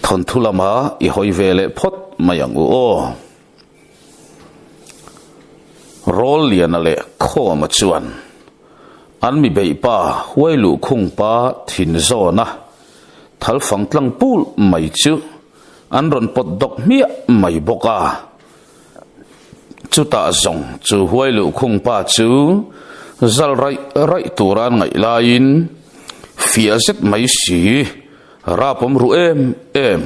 thon thulama I hoi vele phot mayang o rol lian ale kho ma chuan an mi bei pa huai lu khung pa thin zona thal phang tlang pul mai chu an ron pot dok mia mai boka chu ta zong chu huai lu khung pa chu zal rai turan ngai lain fia zet mai si rapom ru em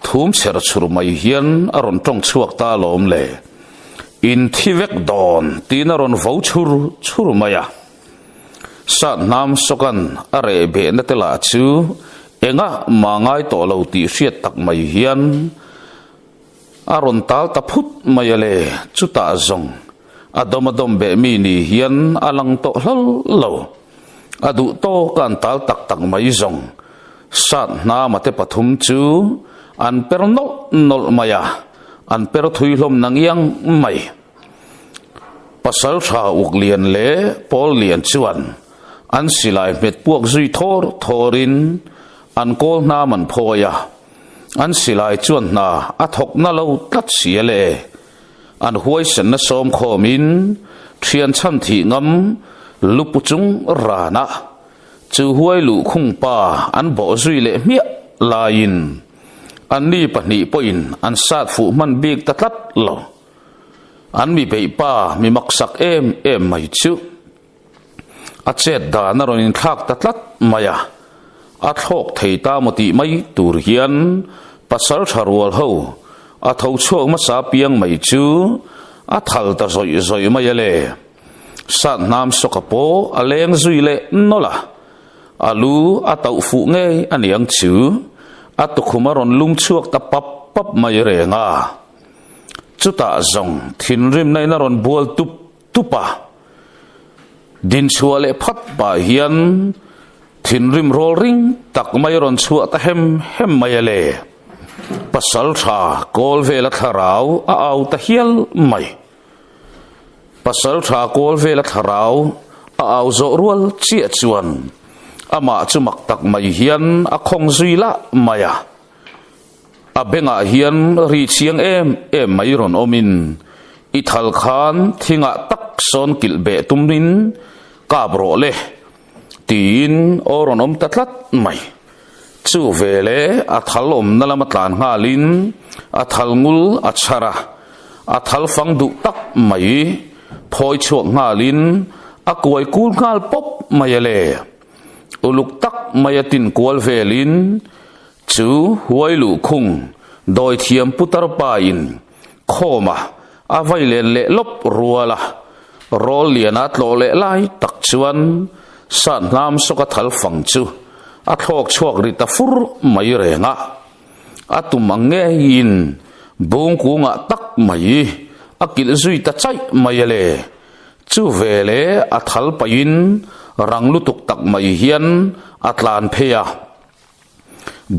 thum cher chur mai hian aron tong chuak ta lom le in thivek don tinaron vouchur maya sa nam sokan are be na tela chu enga mangai to lo ti hriat tak mai hian aron tal ta phut mayale chuta zong adom be mi ni hian alang to lo adu to kan tal tak mai zong sat na mate pathum chu an per nol maya an per thui hlom nang yang mai pasal tha uk lian le pol lian chuan an silai met puak zui thorin an kol na man phoya an silai chuan na athok na lo tlat siale an huai sen na som khomin thian chan thi ngam lupuchung rana chu huai lu khung pa an bo zui le mia lain an ni pani poin an sat fu man bik tatlat lo an mi bei pa mi maksak em mai chu a chet da na ron in thak tatlat maya a thok thei ta moti mai tur hian pasal tharwal ho a tho chok ma sa piang mai chu a thal ta zoi mai le sat nam sokapo aleng zui le nola alu atau fu nge aniang chu atukumaron lung chuak ta pap mai renga chuta zong thin rim nai na ron bual tupa din chuale phat ba hian thin rim rol ring tak mai ron chua ta hem mai le pasal tha kol vela tharau a au ta hial mai pasal tha kol vela tharau a au zo rual chia chuan ama chumak tak mai hian a khong zui la maya a benga hian ri chiang em mai ron omin I thal khan thinga tak son kilbe tumrin ka bro le tin oron om tatlat mai chu vele a thalom nalama tlan ngalin a thalngul a chara a thal fang du tak mai phoi chuak ngalin a kuai kul ngal pop mai le uluk tak mayatin kual velin chu huai lu khung doi thiam putar pain khoma avai le lop ruala rol lianat lo le lai tak chuan san nam soka thal phang chu a thok chuak ri ta fur mai renga atumang nge in bung kunga tak mai akil zui ta chai mai le chu vele a thal pain rang lutuk tak mai hian atlan pheya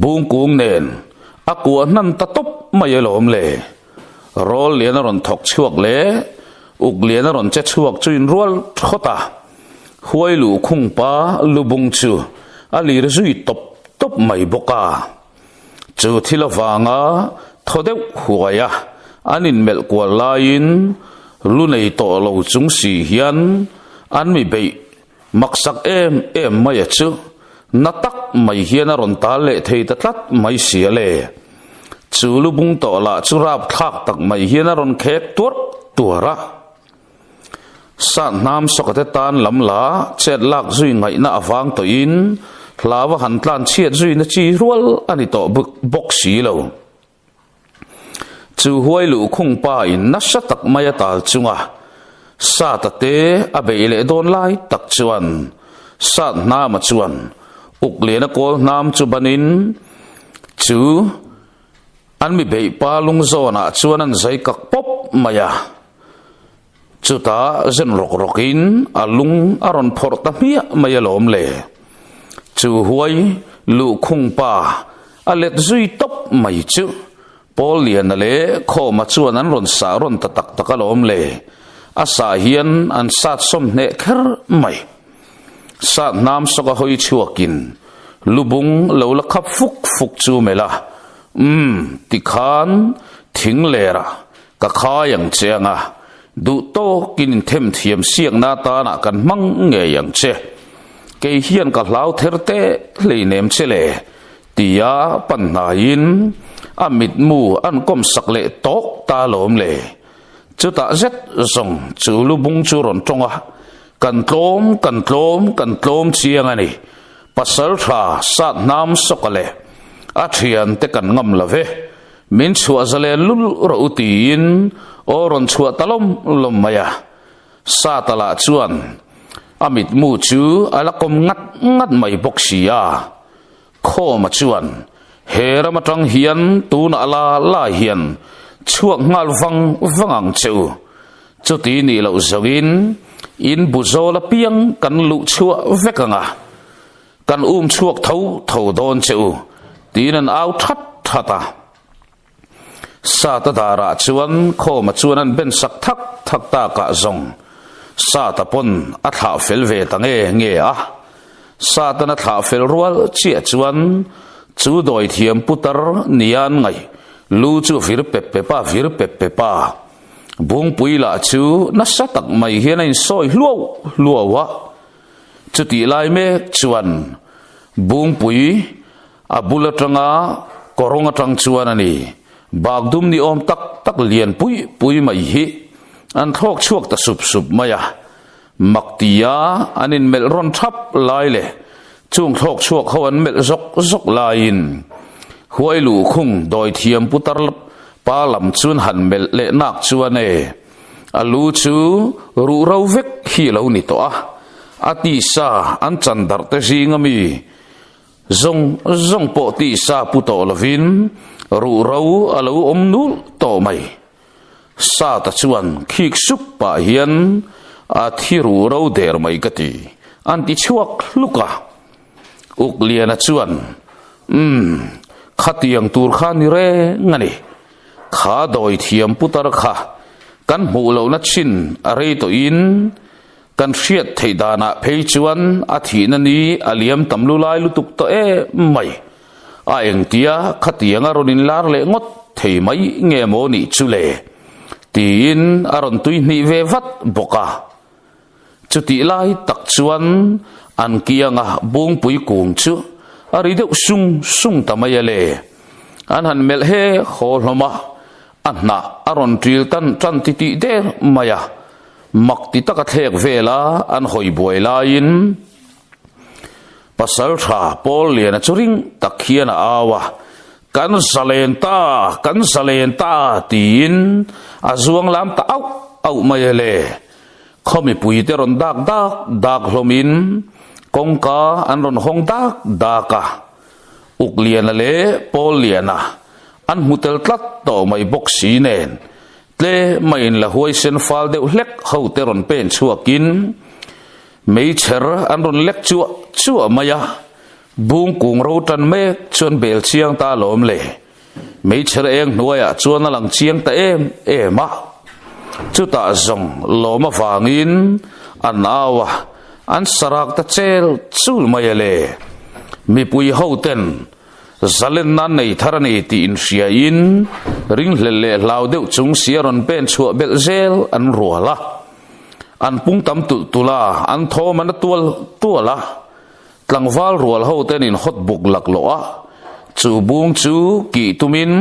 bung kung nen akua nan ta top mai lom le rol lian ron thok chuak le uk lian ron che chuak chuin rol khota huai lu khung pa lubung chu ali zui top mai boka chu thilawanga thodeu huaya anin mel kwal lain lunei to lo chung si hian an mi bei maksak em mai chu natak mai hian ron ta le thei tatlat mai siale chu lubung to la churap thak tak mai hian ron khek tuara sa nam sokate tan lamla chet lak zui ngai na awang to in hlawa han tlan chiat zui na chi rual ani to bok si lo chu huai lu khung pa in na satak mai tal chunga sa ta te abeile don lai tak chuan sa na ma chuan uk le na kol nam chu banin chu an mi bei pa lung zona chuan an zai kak pop maya chuta zen rokin alung aron phor ta mia maya lom le chu huai lu khung pa alet zui top mai chu pol lian le kho ma chuan an ron sa ron ta tak lom le asa hian an sat som ne kher mai sa nam soka hoi chuakin lubung lo la khap fuk chu mela ti khan thing lera ka kha yang chenga du to kin them thiam siang na ta na kan mang nge yang che ke hian ka hlau therte leinem chele tia pan na in amit mu an kom sak le tok ta lom le chu ta zet zong chu lu bung chu ron tonga kan tlom chiang ani pasal tha sat nam sokale a thian te kan ngam lave min chua zale lul ro utin oron chua talom lom maya sa tala chuan amit mu chu alakom ngat mai boksia kho ma chuan hera matang hian tun ala la hian chuak ngal vangang cheu chuti ni lo zogin in buzola piang kan lu chua vekanga kan chuak thau don cheu tinan au thata sa ta dara chuan kho ma chuan an ben sak thak ta ka zong sa ta pon a tha fel ve ta nge a sa ta na tha fel rual chia chuan chu doi thiam putar nian ngai lu chu vir pe pa bung pui la chu na sa tak mai hian in soi luawa chu ti lai me chuan bung pui a bulatanga koronga tang chuan ani bagdum ni om tak lian pui mai hi an thok chuak ta sup maya maktia anin mel ron thap lai le chung thok chuak ho an mel zok lain huai lu khung doi thiam putar pa lam chun han mel le nak chuan e alu chu ru ro vek hi lo ni to a ati sa an chandar te jingami zong po ti sa puto lovin ru ro alo omnul to mai sa ta chuan khik sup pa hian a thiru ro der mai kati anti chuak luka ukliana chuan khatiang tur kha ni re ngani kha doi thiam putar kha kan mu lo na chin are to in kan hriat theidana phei chuan a thina ni aliam tamlu lai lutuk to e mai a eng tia khatianga ronin lar le ngot thei mai nge mo ni chule tin aron tui ni ve vat boka chuti lai tak chuan an kianga bung pui kung chu ari de sung tamayale an han mel he kholoma anna aron tril tan ti de maya makti taka thek vela an hoi boi lain pasal tha pol lian churing takhiana awa kan salenta tin azuang lam ta au mayele khomi pui te ron dak hlomin kongka an ron hong daka uklian le pol liana an mutel tlat to mai boxi nen tle main la huai sen fal de hlek ho te ron pen chuakin mei cher an ron lek chu maya bung kung ro tan me chon bel chiang ta lom le mei cher eng nuaya chuan alang chiang ta ema chu ta zong loma wangin an awa an sarak ta chel chul maya le mi pui ho ten zalen nan nei tharani ti in ria in ring hlele lau deuh chung siaron pen chua bel zel an ruala an pung tam tula an thoman tuala tlangwal rual ho ten in hot buk lak loa chu bung chu ki tumin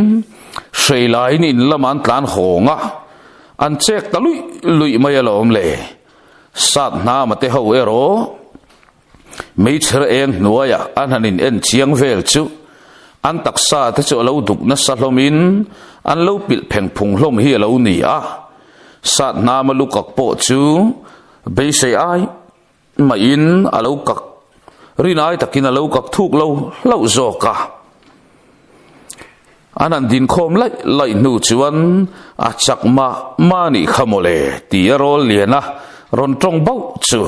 sheilai in laman tlan honga an chek ta lui mai alom le sat na mate ho ero mei cher eng nuaya an hanin en chiang vel chu an taksa te chu lo duk na salomin an lo pil pheng phung hlom hi lo ni a sat na ma lu kak po chu be sei ai ma in alo kak rinai takin alo kak thuk lo zoka anan din khom lai nu chuan a chak ma ni khamole ti rol liana ron tong bau chu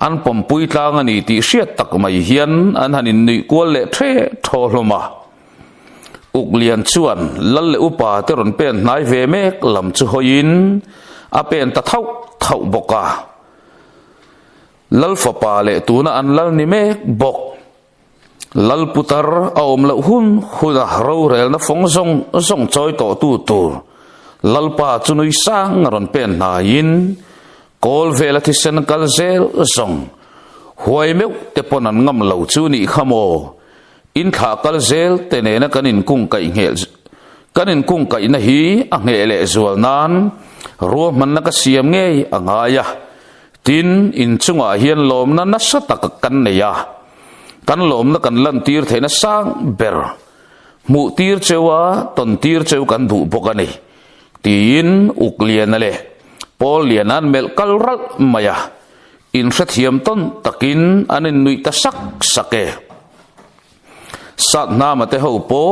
an pom pui tlang ani ti hriat tak mai hian an hanin ni kwal le the tholoma uklian chuan lal le upa te ron pen nai ve mek lam chu hoin a pen ta thau boka lal fa pa le tuna an lal ni mek bok lalputar aom la huna ro rel na phong zong choi to tu lalpa chunui sang ron pen na in kol vela thi sen kal zel zong huai meu te ponan ngam lo chu ni khamo in kha kal zel te ne na kanin kung kai na hi a nge le zual nan ro man na ka siam nge angaya tin in chunga hian lom na na sa tak kan ne ya kan lom na kan lan tir the na sang ber mu tir chewa ton tir chew kan bu bokani tin uklian le pol lianan mel kalral maya in sathiam ton takin anin nui ta sake sat na mate ho po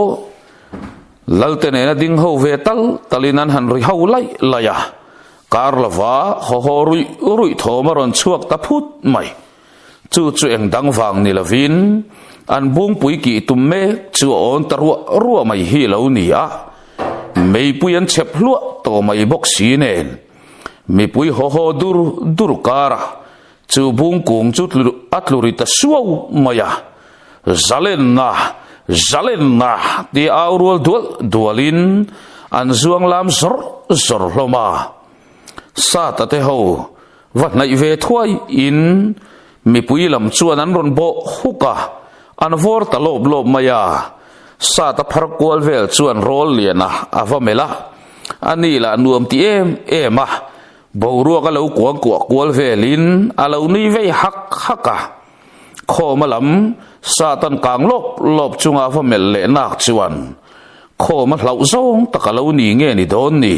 lalte ne na ding ho ve talinan han ri ho lai laya karlava ho rui thomaron chuak ta phut mai chu eng dang wang ni lavin an bung pui ki tumme chu on tarua mai hi lo ni a mei puyan chep lua to mai bok si nen mi pui ho dur kara chu bung kung chu atluri ta suau maya zalen na di aurul dualin an zuang lam zor hloma sa ta te ho wat nai ve thuai in mi pui lam chuan an ron bo huka an vor ta lob maya sa ta phar kwal vel chuan rol liana avamela ani la nuam ti ema boruwa ka lo kwal velin alo ni ve haka khoma lam satan kang lop chunga avamel le nak chuan khoma hlau zong takalo ni nge ni don ni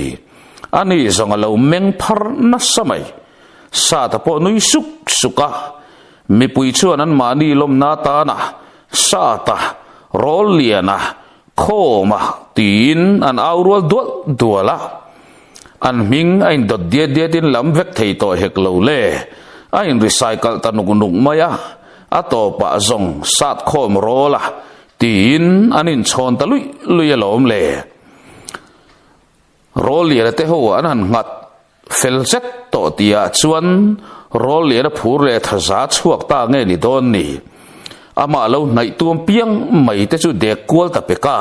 ani zong alo meng phar na samai sa ta po nui suka mi pui chuan an mani lom na ta na sa ta rol liana khoma tin an aurul duala an ming ain dot dia tin lam vek thei to hek lo le ain recycle tanuk maya ato pa zong sat khom rola tin anin chon ta lui lom le rol ya te ho an ngat felset to tia chuan rol ya phur le thaza chuak ta nge ni don ni ama lo nai tuam piang mai te chu de kwal ta peka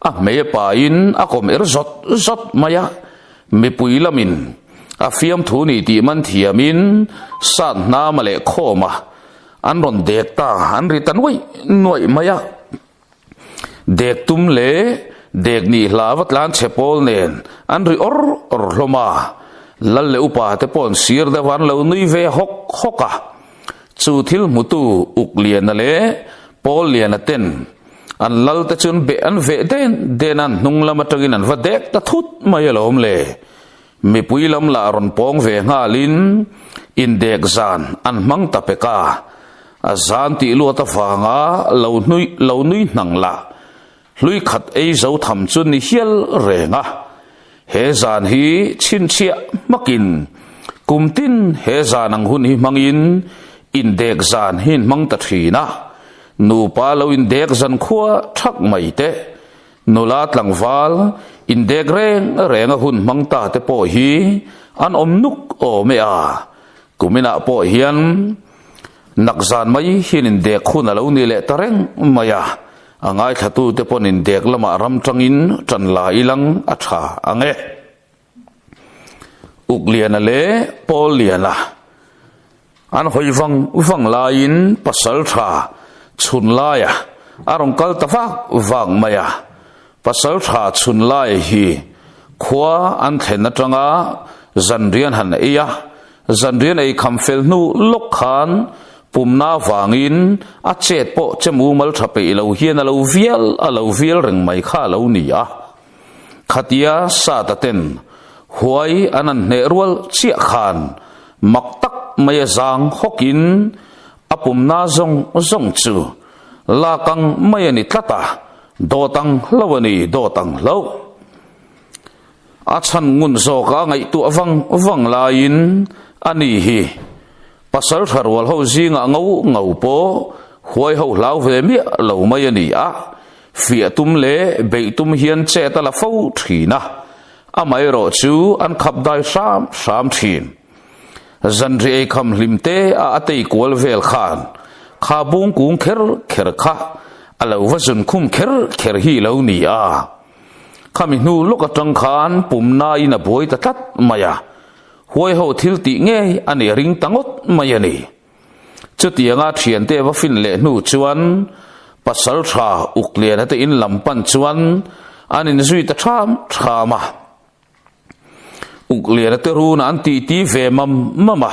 a me pa in a kom zot maya mi pui lamin a fiam thu ni ti man thiamin san na male khoma an ron dek ta an ri tan noi maya dek tum le dek ni hlawat lan chepol nen an ri or hloma lal le upa te pon sir de wan lo nui ve hoka chu thil mutu uklian le pol lian ten an lal ta chun be an ve den an nung lama tagin an va dek ta thut mai lom le mi pui lam la ron pong ve ngalin in dek zan an mang ta peka a zan ti lu ta fanga lo nui nang la lui khat ei zo tham chun ni hial renga he zan hi chin chia makin kumtin he zan ang hun hi mangin in dek zan hin mang ta thina nu pa lo in dek zan khua thak mai te nula tlangwal in dek renga hun mang ta te po hi an omnuk o me a kumina po hian nakzan mai hin in dek khuna lo ni le tareng maya angai thatu te pon in dek lama ram tangin tran la ilang atha ange uklian le pol liana an hoi wang la in pasal tha chun la ya arong kal tafa wang maya pasal tha chun la hi khwa an thena tanga zanrian han eya zanrian ei khamfel nu lok khan pumna wangin a chet po chemu mal thape lo hian alo vial reng mai kha lo ni a khatia sa ta ten huai anan ne rual chia khan maktak mai zang hokin apumna zong chu la kang mai ni tlata do tang lo a chan ngun zo ka ngai tu awang lain ani hi pasal tharwal ho zinga ngau po huai ho lau ve mi lo mai ani a fia tum le be tum hian che ta la fo thina a mai ro chu an khap dai sam thin zanri e kham limte a atei kwal vel khan ข้าบุงกุงเขรข้าอะไรวะจนคุ้มเขรฮีเหล่านี้ข้ามีนูลูกจังขานปุ่มนายน่ะบวยตะทัดมายาหวยเขาทิลติเงยอันนี้ริงตังอดมายานี่จุดยังอาเทียนเตวฟินเลนูชวนปัสสาวะอุกเลียนแต่อินลำปันชวนอันนี้สุยตะชามาอุกเลียนแต่รู้นันตีเวม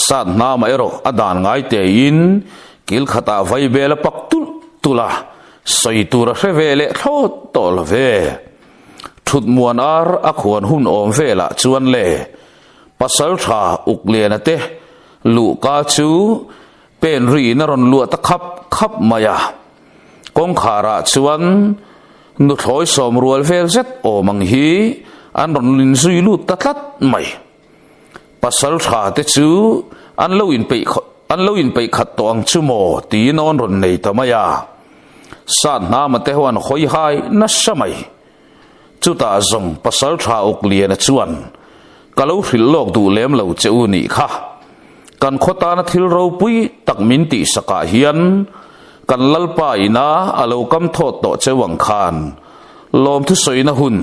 สัตนามาเอโรอดานไงเตยินกิลขตาไฟเบลปักตุลาสอยตัวเรเวเลทอดตอลเวทุดมวนอขวนหุ่นอมเวละชวนเลปัสสาวะอุกเลียนเตลูกาจูเป็นรีนรนลัวตะขับมายากงขาราชวนนุถอยสมรัวเฟลเซตโอมังฮีอันรนลินซุยลูตะทัดไม่ปัสสาวะเตจูอันเล่าอินไปขัดตองชูโมตีนอนรนในตมายาสานน้ำเตหวันคอยหายนัชไม่จุตาจงปัสสาวะอุกเลียนชวนกะลูหิลโลกดูเลี้ยมเหล่าเจ้านี่ค่ะกันขตานทิลเราปุยตักมินติสกาเฮียนกันลัลปายนาอโลกัมโทษต่อเจ้าวังคานลมทุสอยนะหุน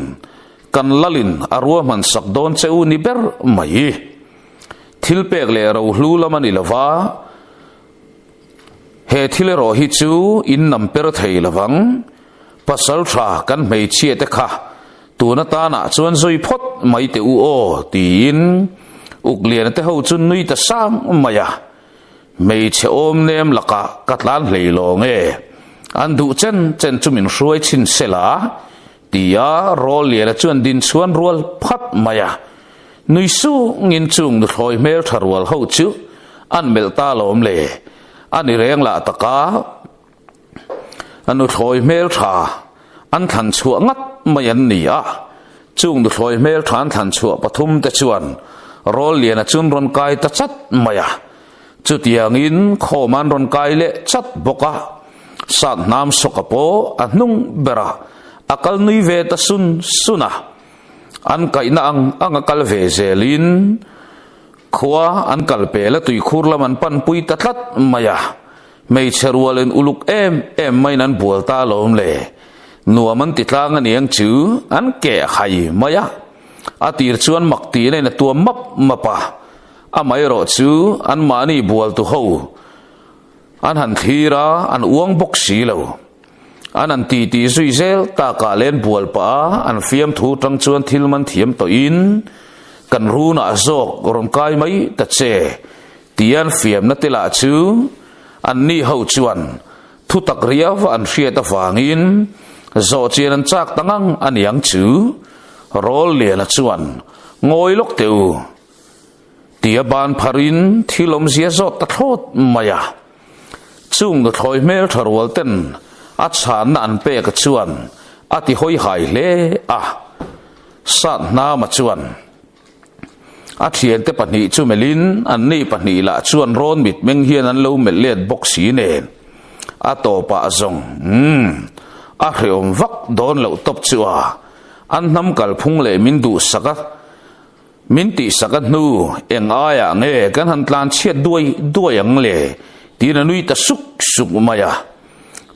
กันลลินอรัวมันสักโดนเจ้านิเบร์ไม่ทิลเปกเลเราลูละมันอิลวาเฮทิลโรฮิจูอินนำเปรเทยละวังปัสสาวะกันไม่เชี่ยเตค่ะตัวนัตานะชวนซุยพดไม่เตอูโอตีนอุกเลียนเตหูจุนนุยตะสร้างมายาไม่เชอมเนมลักะกัดล้านเลยลงอันดูเจนจุมินช่วยชินเสลาตียารอเลียนจวนดินชวนรัวพัดมายานุยสู้งินจุงถอยเมลทารวลหูจูอันเมลตาลมเลยอันนี้เรียงละตะกาอันนุถอยเมลทาอันทันชัวงัดมายันนี่จุงนุถอยเมลทานทันชัวปฐุมตะชวนรอเลียนจุนรอนกายตะจัดมายาจุดอย่างอินขอมันรอนกายเละจัดบกะสัตน้ำสกปรกอันนุ่งเบระอักลนุยเวตสุนะอันไก่นางอังอักลเวเซลินขวาอันกัลเปลตุยคูรละมันปันปุยตะทัดมายาไม่เชรัวเลนอุลุกเอ็มไม่นั้นบัวตาลมเลนัวมันติดลางอันยังจื้ออันแก่ไข่มายาอาตีร์ชวนมักตีในตัวมับปะอาไม่รอจูอันมานี่บัวตุหูอันหันทีระอันอ้วงบกสีเหลวอันตีสุยเซลตากาเลนบัวป้าอันเฟียมถูจังชวนทิลมันเทียมตัวอินกันรู้น่าโศกรมกายไม่ตัดเจตีอันเฟียมนัตติลาจูอันนี้หูชวนทุตักเรียฟอันเฟียตฟางอินโจเจนันจากตั้งอันยังจูรอเลียนชวนงอยลกเตียวตียบานพารินที่ลมเสียจดตะโทษมายาจุงก็ถอยเมลทารวลเต้นอัศานนันเปกชวนอติหอยหายเล่สัตนามาชวนอาเทียนเตปนิจูเมลินอันนี้ปนิละชวนร้อนมิดเมงเฮียนันเลวเมเลียดบกสีเนนอาโตปะจงอาเรียมวักโดนเหลวตบชัวอันนำกัลพุงเลมินดูสักมินติสักนูเอ็งอายเงกันหันตลานเชียดด้วยอย่างเล่ตีนันุยตะสุกมายา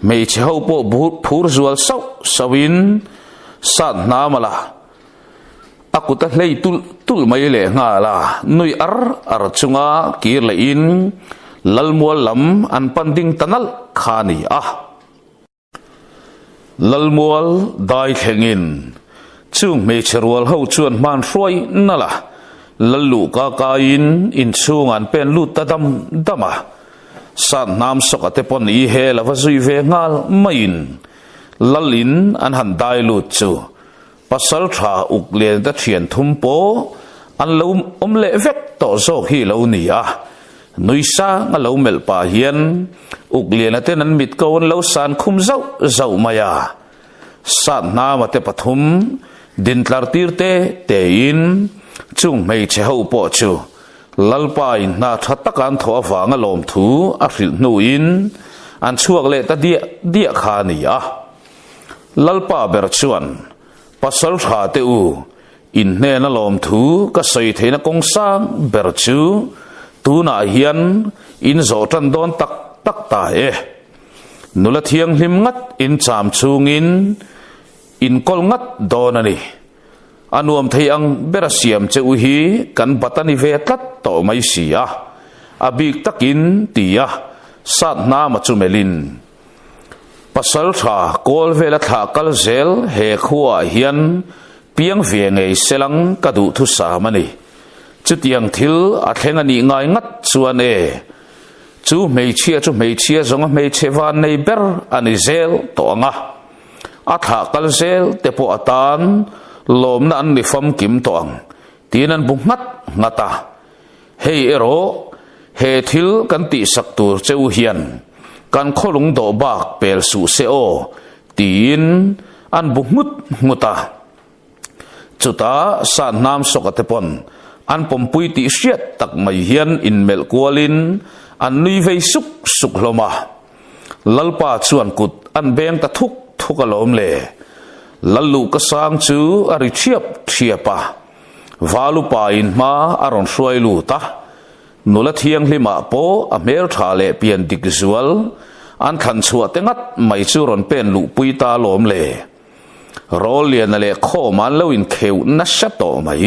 ไม่เช่าโปพูรจวลสวินสัตนามาละอากุตะเลยตุลไม่เล่งาละนุยอาร์จุงากีร์เลอินลัลมัวลำอันปันดิงตันลขานีลัลมัวลได้เข่งินจุงไม่เชื่อว่าเขาชวนมันช่วยนั่นละลัลลูกากาอินช่วงอันเป็นลูตดำมาสัตน้ำสกัดปนอีเฮลวซุยเวงาลไม่อินลัลลินอันหันได้ลูดจูปัสสาวะอุกเลียนตะเทียนทุ่มโปอันเลวเละเวกต่อโซฮีเลวนี่นุยซางเลวเมลปาเฮียนอุกเลียนเตนันมิดกวนเลวสานคุมเจ้ามายาสัตน้ำเตปฐุมดินทลาร์ตีร์เตอินจุงไม่เช่าปอจูลัลปายนาทัตกันทว่าฟังลมทูอริลนูอินอันช่วงเละตะเดียขานีลัลปาเบรชวนปัสสาวะเตอูอินเนนลมทูก็ใส่เทนกงสร้างเบรจูตูนาเฮียนอินโจตันโดน tak ta e nula thiang hlim ngat in cham chungin in kol ngat donani anuam thei ang berasiam che uhi kan batani ve tlat to mai sia abik takin tia sat na ma chumelin pasal tha kol vela tha kal zel he khuwa hian piang ve ngei selang kadu thu sa mani chutiang thil a thlengani ngai ngat chuan e chu mei chia zonga mei chewan nei ber ani zel to anga a tha kal zel te po atan lom na an ni fam kim to ang tinan bu ngata hei ero he thil kan ti sak tur cheu hian kan kholung do bak pel su se o tin an bu nguta chuta sa nam sokate pon an pompui ti hriat tak mai hian in mel kualin an nui vei suk hloma lalpa chuan kut an beng ta thuk alom le lallu ka sang chu ari thiapa valu pa in ma aron hruai lu ta nula thiang hlima po a mer tha le pian dik zual an khan chua tengat mai chu ron pen lu pui ta lom le rol lian le kho man lo in kheu na sha to mai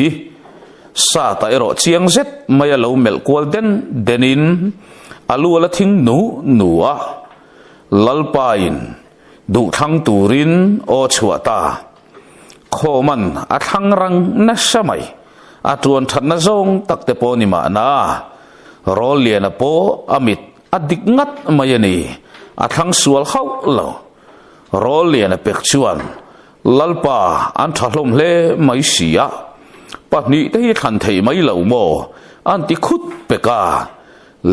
sa ta ero chiang zet mai lo mel kwal denin alu ala thing nuwa lalpa in du thang turin o chuata khoman a thang rang na samai atuan thatna zong takte po ni ma na rol lian po amit adik ngat mayani a thang sual khau lo rol lian pek chuan lalpa an thalom hle mai sia pani te than thei mai lo mo an ti khut peka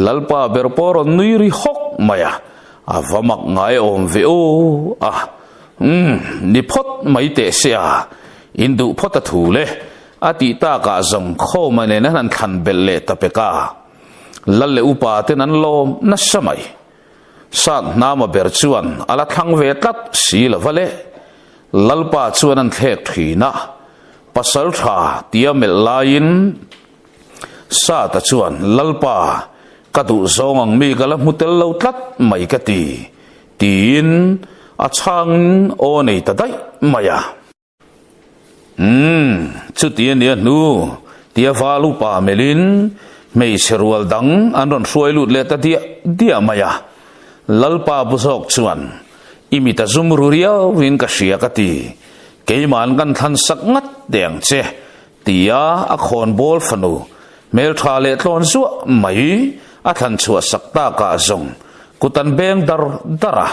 lalpa berpor nuiri hok maya avamak ngai om ve o ni phot mai te sia indu phota thule ati ta ka zong kho mane na nan than belle tapeka lalle upa ten an lom na samai sat nama berchuan ala thang ve tat sil vale lalpa chuan an thek thina pasal tha tiamel lain sa ta chuan lalpa kadu zong mi kala mutel lo tlat mai ka ti tin a chang o nei ta dai maya chu ti ne nu tia valu pa melin mei serwal dang anon hruai lut le ta dia maya lalpa busok chuan imita zumruria win ka sia ka ti keiman kan than sak ngat deng che tia a khon bol fanu mel tha le tlon zu mai a than chua sakta ka zong kutan beng dara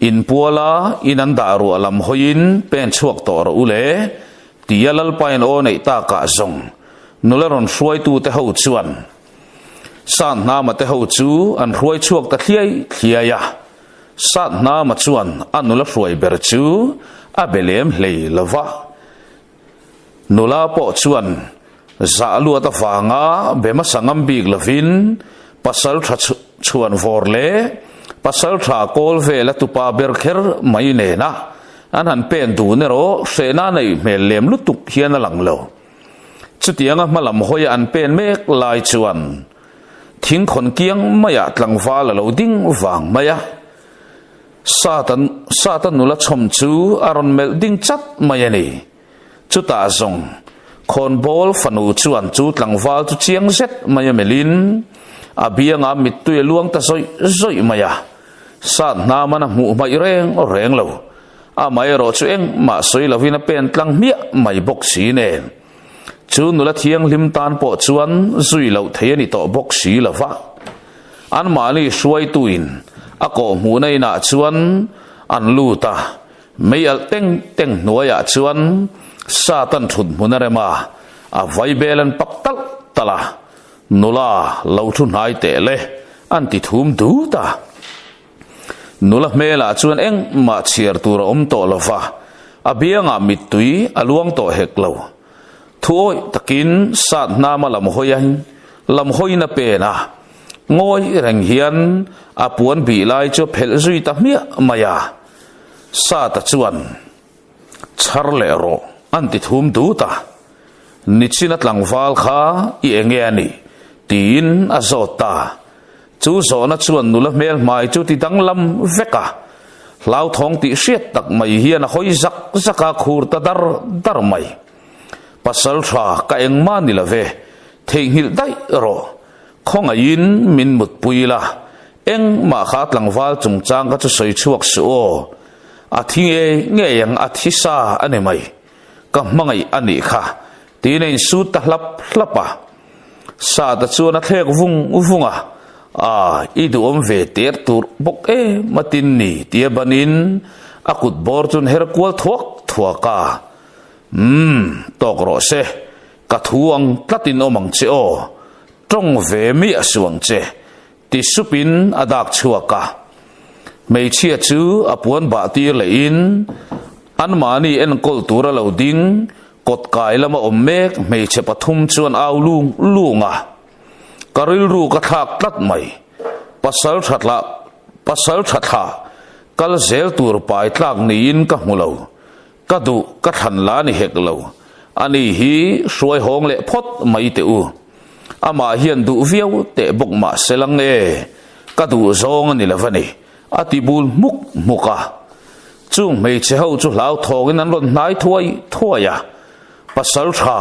in puala inan daru alam hoin pen chuak tor ule tia lalpa in o nei ta ka zong nularon hruai tu te ho chuan san na ma te ho chu an hruai chuak ta thliaya sat na ma chuan anula hruai ber chu a belem hlei lova nula po chuan za lu ta wanga bema sangam big lovin pasal tha chuan vorle pasal tha kol ve la tupa ber kher mai ne na an han pen du ne ro sena nei mel lem lutuk hian alang lo chutianga malam hoya an pen mek lai chuan thing khon kiang maya tlangwa la lo ding wang maya satan nula chom chu aron mel ding chat mayani chuta zong khon bol fanu chuan chu tlangwal chu chiang zet maya melin abianga mittu luang ta zoi maya sat na mana mu mai reng lo a mai ro chu eng ma soi lovina pen tlang mia mai bok si ne chu nula thiang lim tan po chuan zui lo theiani to bok si lova an mani suai tuin ako mu nei na chuan an luta mei al teng noya chuan satan thut munarema a vaibelan paktal tala nula lo thu nai te le an ti thum du ta nula mela chuan eng ma chiar tur om to lova abianga mitui aluang to heklo thuoi takin sat nama lam hoina pe na ngoi reng hian apuan bi lai cho phel zui ta mia maya sa ta chuan char le ro an ti thum du ta nichina tlangwal kha i enge ani tin azota chú gió nó chuan nula mel mai chú ti dang lam veka lao thong ti siết tak mai hian a hoi zak zaka khur ta dar mai pasal tha ka engma ni la ve thei hil dai ro khong a in min mut puila eng ma khat langwal chung chang ka chu soi chuak su o a thi nge yang a thi sa ane mai ka mangai ani kha ti nei su ta hlapa sa ta chu na thek vunga idu om ve ter tur bok matin ni tia banin akut bor chun her kwal thuaka tok ro se ka thuang tlatin omang che o trong ve mi asuang che ti supin adak chuaka mei chia chu apuan ba tir le in an mani en kol tura lo ding kot kai lama ommek mei che pathum chuan aw lunga karil ru ka thak tlat mai pasal thatha kal zel tur pai tlak ni in ka mulo kadu ka than la ni hek lo ani hi soi hong le phot mai te u ama hian du viau te bok ma selang e kadu zong ni lavani atibul muka chung mei che ho chu lau thogin an ron nai thuaya pasal tha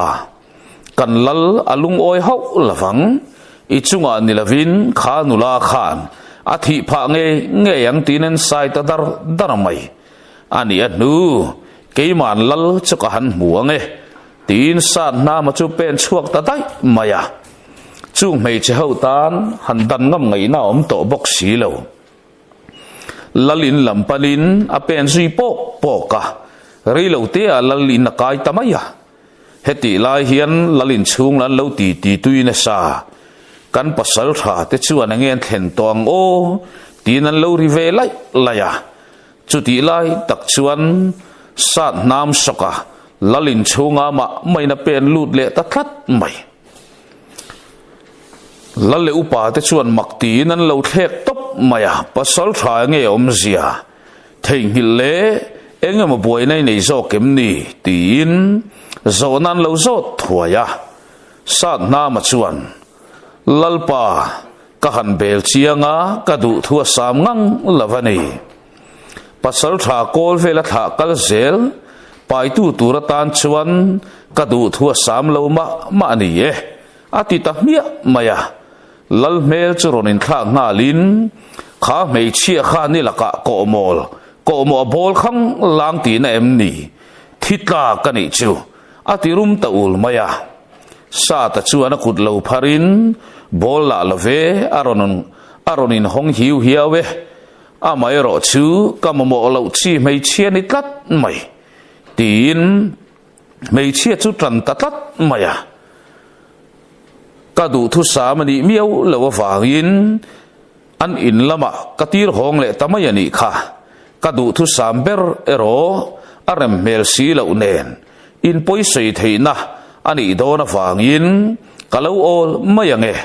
kan lal alung oi ho lavang i chunga nilavin kha nula khan athi pha nge yang tinen sai ta dar mai ani anu keiman lal chuka han muange tin san na ma chu pen chuak ta dai maya chung mei che ho tan han dan ngam ngai na om to bok si lo lalin lampalin a pen sui poka ri lo te a lalin na kai tamaya heti lai hian lalin chung lan lo ti tuina sa kan pasal tha te chuan angen thlen tong o tin an lo ri ve lai laya chuti lai tak chuan sat nam soka lalin chunga ma maina pen lut le ta thlat mai lalle upa te chuan makti nan lo thlek top maya pasal tha nge om zia theing hil le engama boi nei zo kem ni tin zo nan lo zo thuaya sat na ma chuan lalpa ka han bel chianga ka du thua sam ngang lavani pasal tha kol vela tha kal zel pai tu turatan chuan ka du thua sam lo ma ni e ati ta mia maya lal mel churonin thla nga lin kha mei chia kha ni laka ko mo bol khang lang ti na em ni thitla ka ni chu ati rum ta ul maya sa ta chuan a kut lo pharin bol la love aronin hong hiawe amai ro chu kamamo lo chi mei chia ni tlat mai tin mei chia chu tran ta tlat maya ka du thu samani miau lo wangin an in lama katir hong le tamayani kha ka du thu samber ero arem mel si lo nen in poi sei theina ani dona wangin kalau ol mayange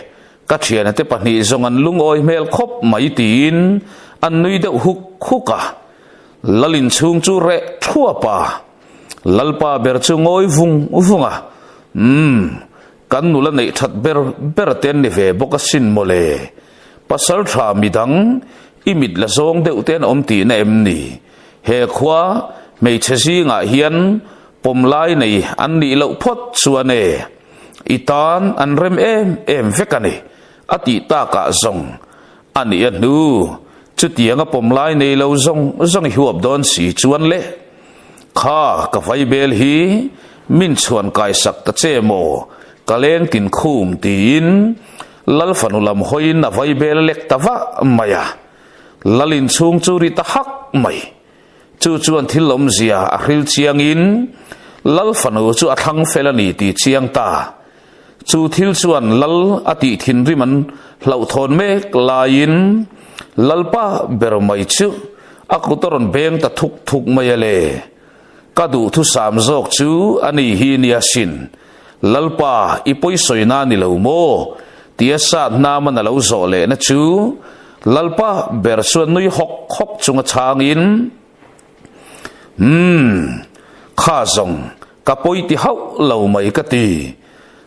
ka thiana te pani zongan lungoi mel khop mai tin an nui de huka lalin chung chu re thua pa lalpa ber chu ngoi vunga kan nula nei that ber ten ni ve boka sin mole pasal tha midang imit la zong de uten om ti na em ni he khwa mei chasi nga hian pomlai nei an ni lo phot chuane itan an rem em vekani ati ta ka zong ani anu chutianga pomlai nei lo zong hiup don si chuan le kha ka vai bel hi min chuan kai sak ta chemo kaleng tin khum tin lal fanulam hoin na vai bel lek tawa maya lalin chung churi ta hak mai chu chuan thilom zia a hril chiang in lal fanu chu athang felani ti chiang ta chu thil chuan lal ati thin riman hlau thon mek lain lalpa ber mai chu akutoron beng ta thuk mayale kadu thu sam zok chu ani hi nia sin lalpa ipoi soina ni lo mo tia sa na man lo zo le na chu lalpa ber chuan nui hok chunga changin kha zong kapoi ti hau lo mai ka ti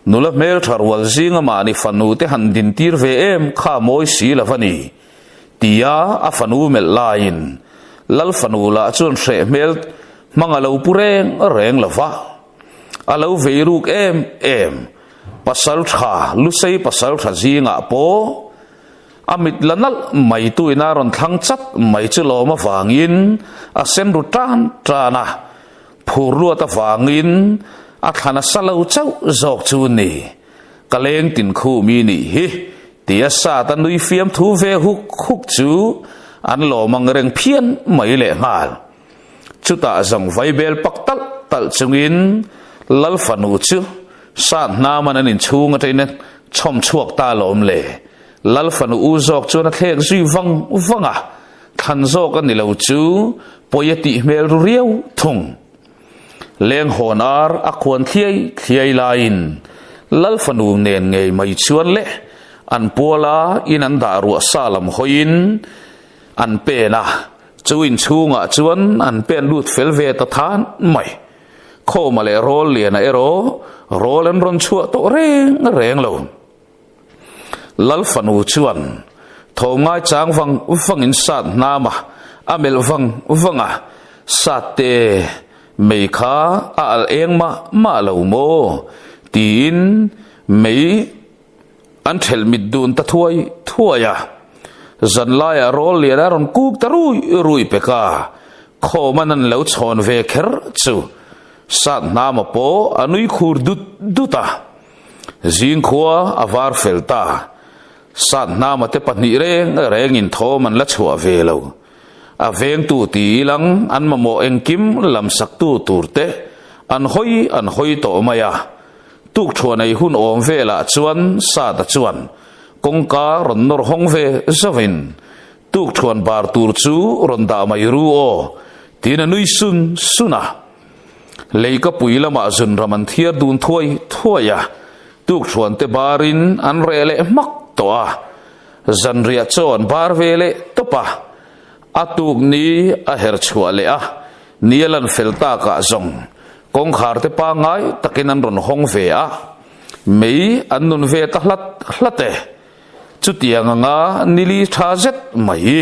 nula mel tharwal zinga ma ni fanu te han din tir ve em kha moi si lavani tia a fanu mel lain lal fanu la chun hre mel mangalo pureng reng lava alo veiruk em pasal tha lusei pasal tha zinga po amit lanal mai tu ina ron thang chat mai chu lo ma wangin a sen ru tan trana phurlu ta wangin a thana salo chau zok chu ni kaleng tin khu mi ni hi tia sa ta nui fiam thu ve huk chu an lo mang reng phian mai le ngal chu ta zong vai bel paktal tal chungin lal fanu chu sa na man anin chunga teinen chom chuak ta lom le lal fanu u zok chu na thek zui wanga than zok an ni lo chu poyati mel riau thung leng honar akhwan thiai lain lal fanu nen ngei mai chuan le an pola in an daru salam hoin an pe na chuin chunga chuan an pen lut felve ta than mai kho male rol lian ero rol an ron chua to reng lo lal fanu chuan thongai chang wang in sat nama amel wanga sate mei kha al eng ma lo mo tin mei an thel mit dun ta thuaya zan lai a rol lian a ron kuk ta rui peka kho manan lo chon ve kher chu sat nama po anui khur duta zing khua avar felta sat nama te pani reng in tho man la chua ve lo a veng tu ti lang an mamo engkim lam sak tu turte an hoi to maya tuk thonai hun om ve la chuan sa ta chuan kongka ron nor hong ve zawin tuk thon bar tur chu ron da mai ru o tin anui suna leika puilama zun raman thiar dun thuaya tuk thon te barin an rele mak to a zan ria chon bar vele topa atuk ni a her chua le a nielan felta ka zong kong khar te pa ngai takin an ron hong ve a mei an nun ve ta hlate chutiang nga nili thazet mai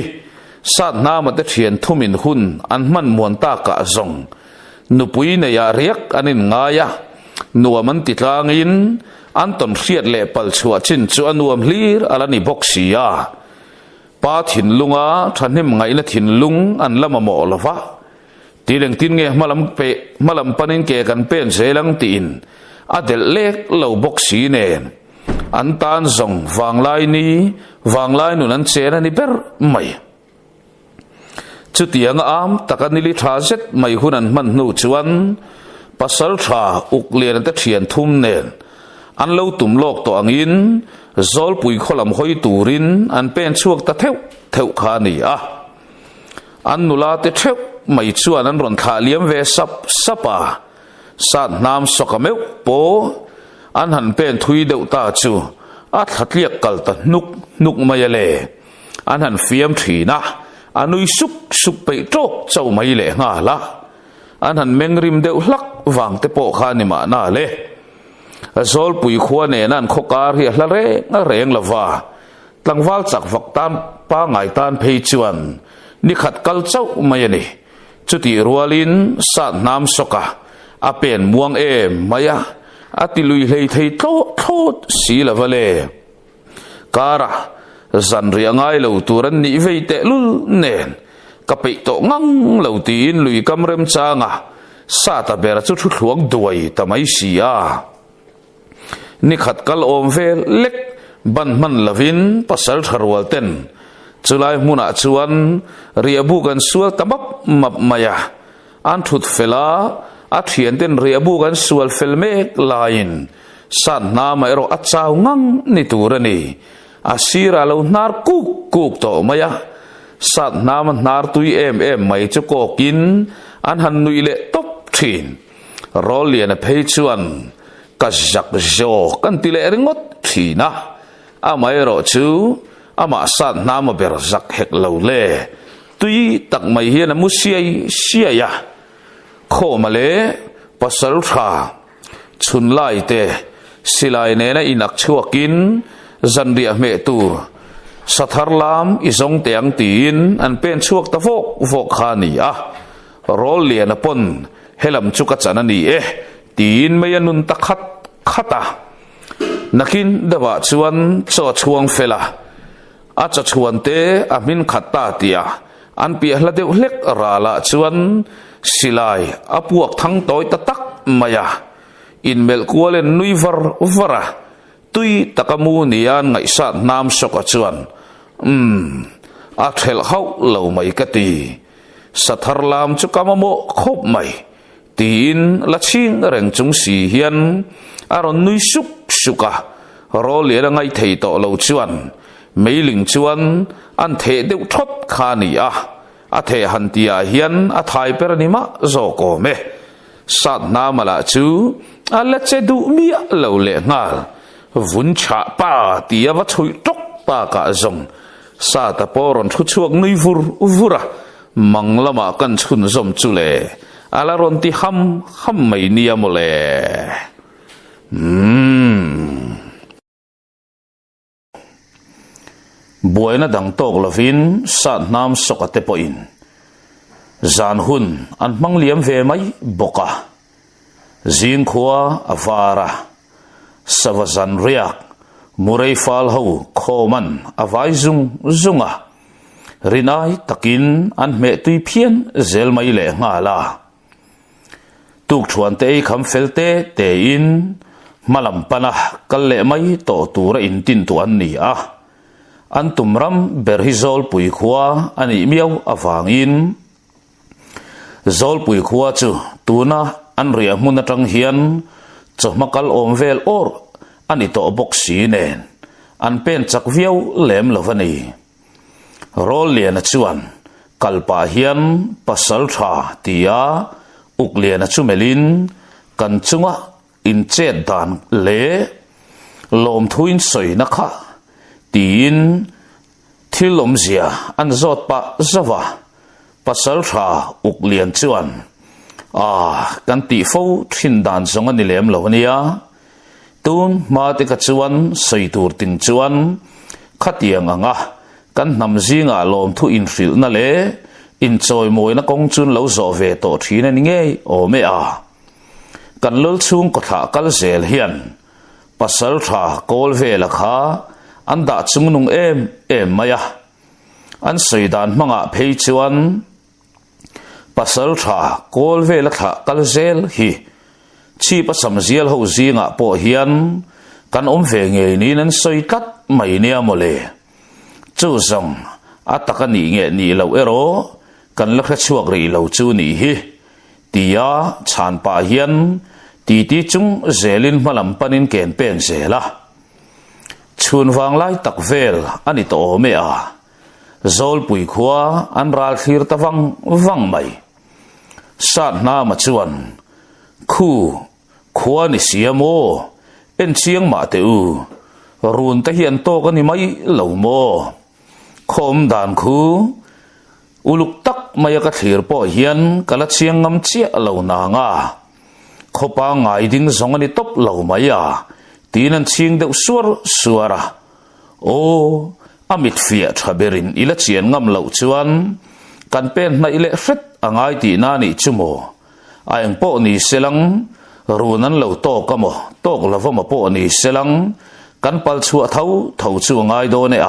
sat na ma te thian thumin hun an man mon ta ka zong nupui na ya riak anin nga ya nuaman ti tlangin anton hriat le pal chua chin chu anuam hlir alani boxia pa thin lunga thanim ngai na thin lung an lama mo lova tileng tin nge malam panin ke kan pen zelang tin adel lek lo boxi nen an tan zong wanglai nu nan chena ni ber mai chutiang am takanili thazet mai hunan man nu chuan pasal tha uklen ta thian thum nen an lo tum lok to angin zol pui kholam hoi turin an pen chuak ta theu kha ni a an nula te theu mai chuan an ron kha liam ve sapa sat nam sokameu po an han pen thui deuh ta chu a thatliak kal ta nuk mayale an han fiam thina anui suk pe tok chau mai le nga la an han mengrim deuh hlak wang te po kha ni ma na le azol pui khuwa ne nan khokar hi hlare nga reng lawa tlangwal chak vak tan pa ngai tan phei chuan ni khat kal chau mai ani chuti rualin sa nam soka apen muang maya atilui hlei thei thot si lavale kara zan riangai lo turan ni veite lul nen kapei to ngang lo tin lui kamrem changa sa ta bera chu thu thluang duai tamai sia ni khat kal om vel lek ban man lavin pasal tharwal ten chulai muna chuan riabu kan sual tamap map maya an thut fela a thian ten riabu kan sual felmek lain san na mai ro achau ngang ni turani asira lo nar kuk to maya sat nam nar tui em mai chu ko kin an han nui le top thin rol lian a phei chuan ka jak jo kan ti le ringot thina a mai ro chu ama sat nam ber zak hek lo le tui tak mai hian a mu sia ya kho male pasal tha chun lai te silai ne na inak chuakin zanria me tu sathar lam izong teang tin an pen chuak ta vok khani a rol lian apon helam chuka chanani tin mayanun ta khata nakin dawa chuan cho chuang fela a cha chuan te amin khata tia an pi hla deuh hlek rala chuan silai apuak thang toy ta tak maya in mel kualen nui vara tui takamu nian ngai sa nam soka chuan a thel hau lo mai ka ti sathar lam chu kamamo khop mai tin la ching reng chung si hian aron nui suka rol le ngai thei to lo chuan meiling chuan an the deuh thot khani a the han tia hian a thai peranima zo ko me sat na mala chu ala che du mi lo le ngal vun cha pa tia wa thui tok pa ka zong sa ta poron thu chuak nui vura manglama kan chun zom chu le ala ron ti ham mai nia mo le buena dang tok lovin sat nam sokate po in zan hun an mang liam ve mai boka zin khua avara savazan riak murei fal ho khoman avai zunga rinai takin an me tui phian zel mai le ngala tuk thuan te kham felte te in malam pana kal le mai to tura in tin tu an ni an tumram berhizol pui khua ani miau awangin zol pui khua chu tuna an ria mun atang hian chmakal omvel or ani to box si nen an pen chak viau lem lovani rol lian chuan kalpa hian pasal tha tia uklian chu melin kan chunga in chet dan le lom thuin soi na kha tin thilom zia an zot pa zawa pasal tha uklian chuan kan ti fo thin dan zong ani lem lo nia tun ma te ka chuan sei tur tin chuan khatiang anga kan nam zinga lom thu in fil na le in choi moi na kong chun lo zo ve to thina ni nge o me kan lol chung ko tha kal zel hian pasal tha kol ve la kha an da chung nung em maya an seidan manga phei chuan pasal tha kol ve la tha kal zel hi chi pa samzial ho zinga po hian kan ve nge ni nan soi tat mai nia mole chu zong atakani nge ni lo ero kan la kha chuak ri lo chu ni hi tia chan pa hian ti chung zelin malam panin ken pen zela chun wang lai tak vel ani to me zol pui khua an ral thir ta wang mai sat na ma chuan khu khua ni siamo en chiang ma te run ta hian to ka ni mai lo mo khom dan khu uluk tak maya ka thir po hian kala chiang ngam chia lo na nga khopa ngai ding zong ani top lo maya tinan ching de suara amit fia thaberin ila chian ngam lo chuan kan pen na ile hret angai ti na ni chumo ayang po ni selang runan lo to kamo tok lavama po ni selang kan pal chua thau chu ngai do ne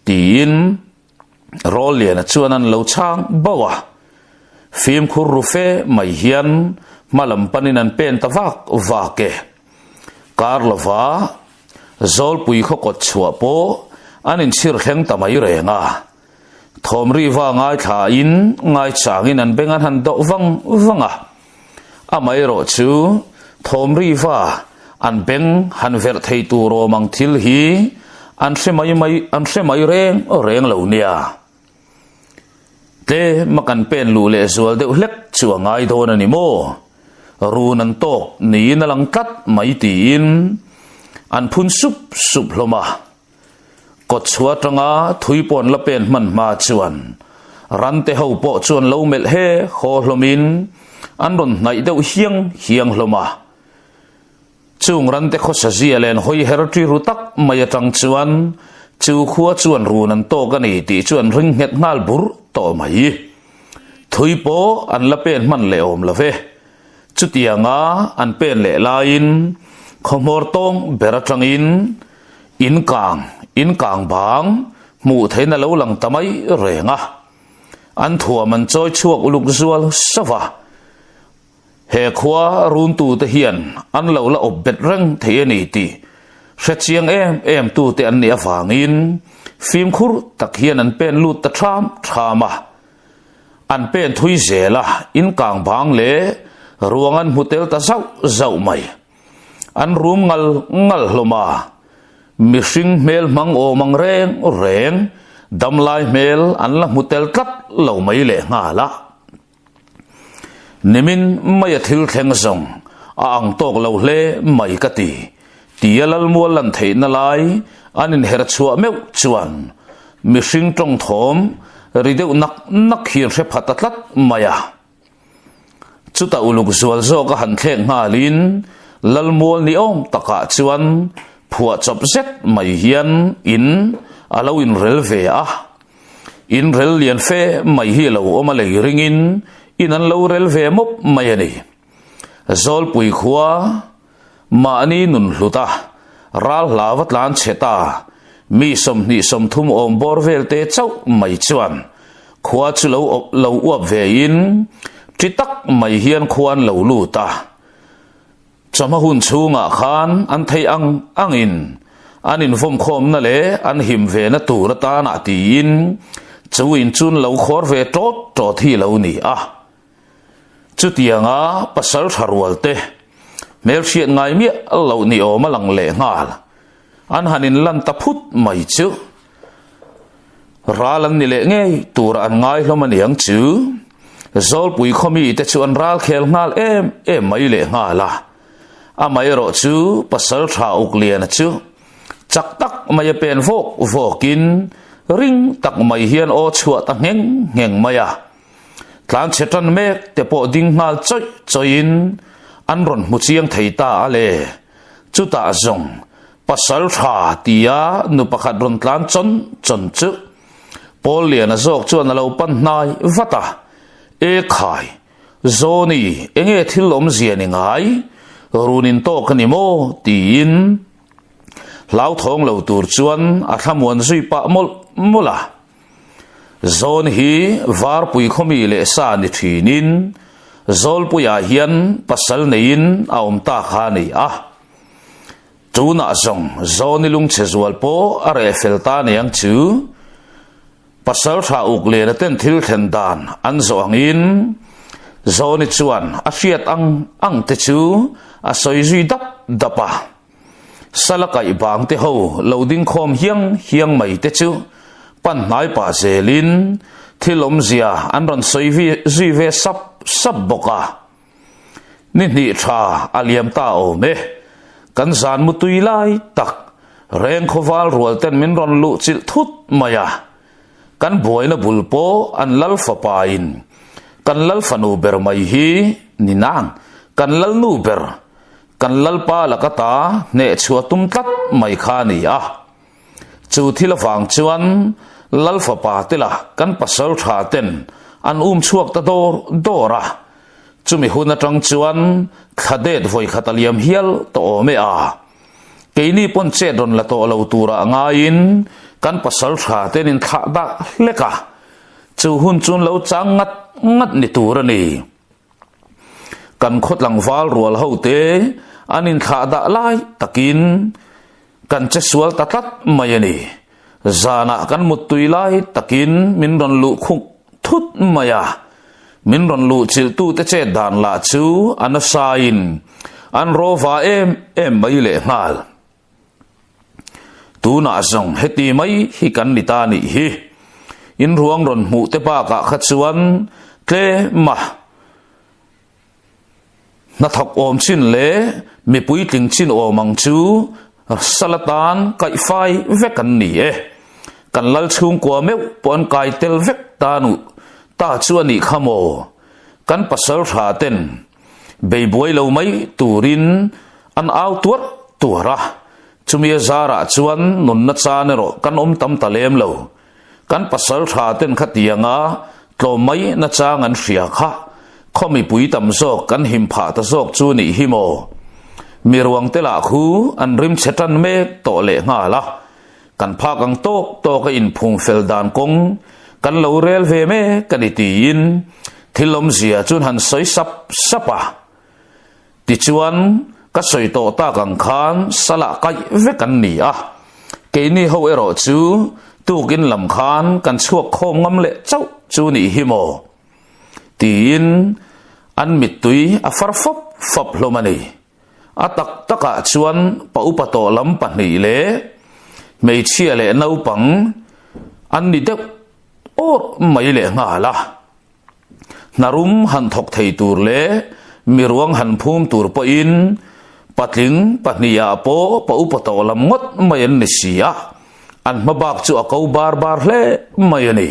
tin rol lian chuan an lo chang bawa phim khur rufe mai hian malam panin an pen tawak wake karlova zol pui khokot chua po anin sir kheng tamai renga thomri wa ngai tha in ngai changin an bengan han do wanga amai ro chu thomri wa an beng han ver thei tu ro mang thil hi an semai reng lo nia te makan pen lu le zual de hlek chuwa ngai don ani mo runan tok ni na lang kat mai ti in an phun sup hloma kot chua tanga thui pon la pen man ma chuan ran te ho po chuan lo mel he kho hlomin an ron nai deuh hiang hloma chung ran te kho sa zia len hoi herti rutak maya tang chuan chu khuwa chuan runan to ka ni ti chuan ring het ngal bur to mai thui po an la pen man le om la ve chutianga an pen le lain khomor tong beratangin in kang bang mu theina lo lang tamai renga an thua man choi chuak uluk zual sawa he khwa run tu te hian an lo la obet rang the ni ti hrechiang em tu te an ni awangin phim khur tak hian an pen lut ta thama an pen thui zela in kang bang le ruangan hotel ta zau mai an room ngal hloma mishing mel mang o mang reng damlai mel an la hotel tat lo mai le nga la nimin maya thil thleng zong ang tok lo hle mai ka ti tialal mual lan thei na lai anin her chua meu chuan mishing tong thom rideu nak khir hre phatatlat maya chuta uluk zual zo ka han thleng ngalin lalmual ni om taka chuan phua chop zet mai hian in alo in rel ve a in rel lian fe mai hi lo oma le ringin in an lo rel ve mop mai ani zol pui khuwa ma ani nun hluta ral lawat lan cheta mi som ni som thum om bor vel te chau mai chuan khuwa chu lo uap ve in tritak mai hian khuan lo lu ta chama hun chunga khan an thei angin anin vom khom na le an him ve na tur ta na ti in chuin chun lo khor ve to thi lo ni a chutianga pasal tharwal te mel hriat ngai mi lo ni o malang le ngal an hanin lan ta phut mai chu ralan ni le ngei tur an ngai hlomaniang chu zol pui khomi te chuan ral khel ngal em mai le ngala amai ro chu pasal tha uklian chu chak tak mai pen vokin ring tak mai hian o chua ta ngeng maya tlan chetan mek te po ding ngal choin an ron mu chiang theita ale chuta zong pasal tha tia nu pakhat ron tlan chon chu polian azok chuan alo pan nai vata e khai zoni enge thilom ziani ngai runin to kanimo tin lau thong lo tur chuan a thamuan zui pa mola zon hi var pui khomi le sa ni thinin zol puya hian pasal nein aum ta kha nei a tuna zong zoni lung chezual po are felta neyang chu pasal tha uk le na ten thil thlen dan an zo angin zoni chuan a hriat ang te chu a soi zui dapa salakai bang te ho loading khom hiang mai te chu pan nai pa zelin thilom zia an ron soi zui ve sap boka ni tha aliam ta o me kan zan mu tui lai tak reng khowal rual ten min ron lu chil thut maya kan boina bulpo an lal fa pain kan lal fanu ber mai hi ninang kan lal nu ber kan lal pa lakata ne chua tum tat mai kha ni a chu thila wang chuan lal fa pa tela kan pasal tha ten an chuak ta dora chumi huna tang chuan khadet voi khataliam hial to me a keini pon che don la to lo tura ngain kan pasal tha ten in tha da leka chu hun chun lo chang ngat ni tur ni kan khot lang wal rual ho te anin tha da lai takin kan che sual tatat mayani zana kan mutui lai takin min ron lu khuk thut maya min ron lu chil tu te che dan la chu anasain an rova em mai le ngal tu na zong heti mai hi kan ni ta ni hi in ruang ron mu te pa ka khachuan tle ma na thok om chin le mi pui tling chin o mang chu salatan kai fai vekan ni kan lal chung kwa meu pon kai tel vek tanu ta chuani khamo kan pasal tha ten be boi lo mai turin an au tuat tura chumia zara chuan nun na cha ne ro kan tam talem lo kan pasal tha ten khatianga tlo mai na cha ngan hria kha khomi pui tam zok kan him pha ta zok chu ni himo miruang tela khu an rim chetan me to le nga la kan pha kang to ka in phung fel dan kong kan lo rel ve me kan itin thilom zia chun han soi sapa ti chuan ka soi to ta kang khan sala kai ve kan ni a ke ni ho ero chu tu kin lam khan kan chuak khom ngam le chau chu ni himo tin an mit tui a far fop hlomani atak taka chuan pa upato lam pa ni le mei chia le nau pang an ni de or mai le nga la narum han thok thei tur le miruang han phum tur po in patling pahnia po pa upato lam ngot mai an ni sia an mabak chu akau bar hle mai ani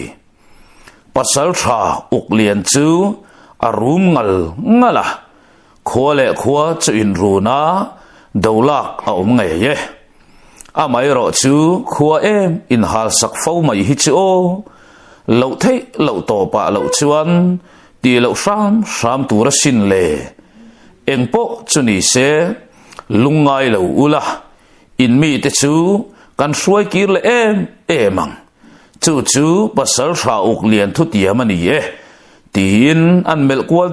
pasal tha uklian chu arum ngala khua le khua chu in runa dolak a ngai ye a mai ro chu khua em in hal sak fo mai hi chu o lo thei lo to pa lo chuan ti lo sam tu ra sin le engpo chu ni se lungai lo ula in mi te chu kan suai kir le emang chu pasal tha uklian thu tiam ani ye tin an mel kwal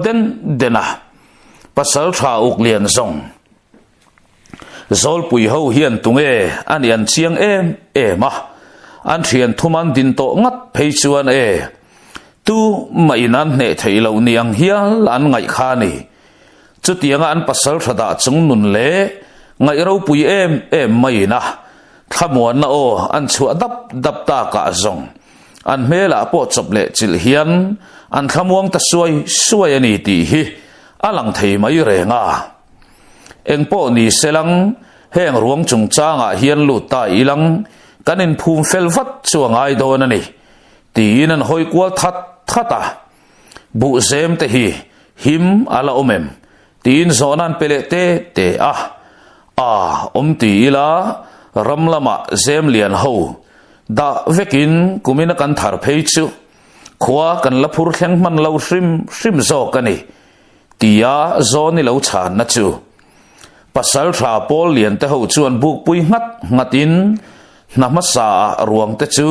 dena pasal tha uklian zong zol pui ho hian tunge an yan chiang ema an thian thuman din to ngat phei chuan tu mai nan ne theilo niang hial an ngai kha ni chu tianga an pasal thada chung nun le ngai ro pui mai na thamuan na o an chu dap ta ka zong an mela po chop le chil hian an thamuang ta suai ani ti hi alang thei mai re nga engpo ni selang heng ruang chung changa hian lu ta ilang kanin phum fel vat chuangai don ani tin an hoi kwal thata bu zem te hi him ala omem tin zonan pele te ti ila ramlama zem lian ho da vekin kumina kan thar phei chu khwa kan la phur thleng man lo shrim zo kani tia zoni lo chan na chu pasal tha pol lian te ho chuan buk pui ngatin namasa ruang te chu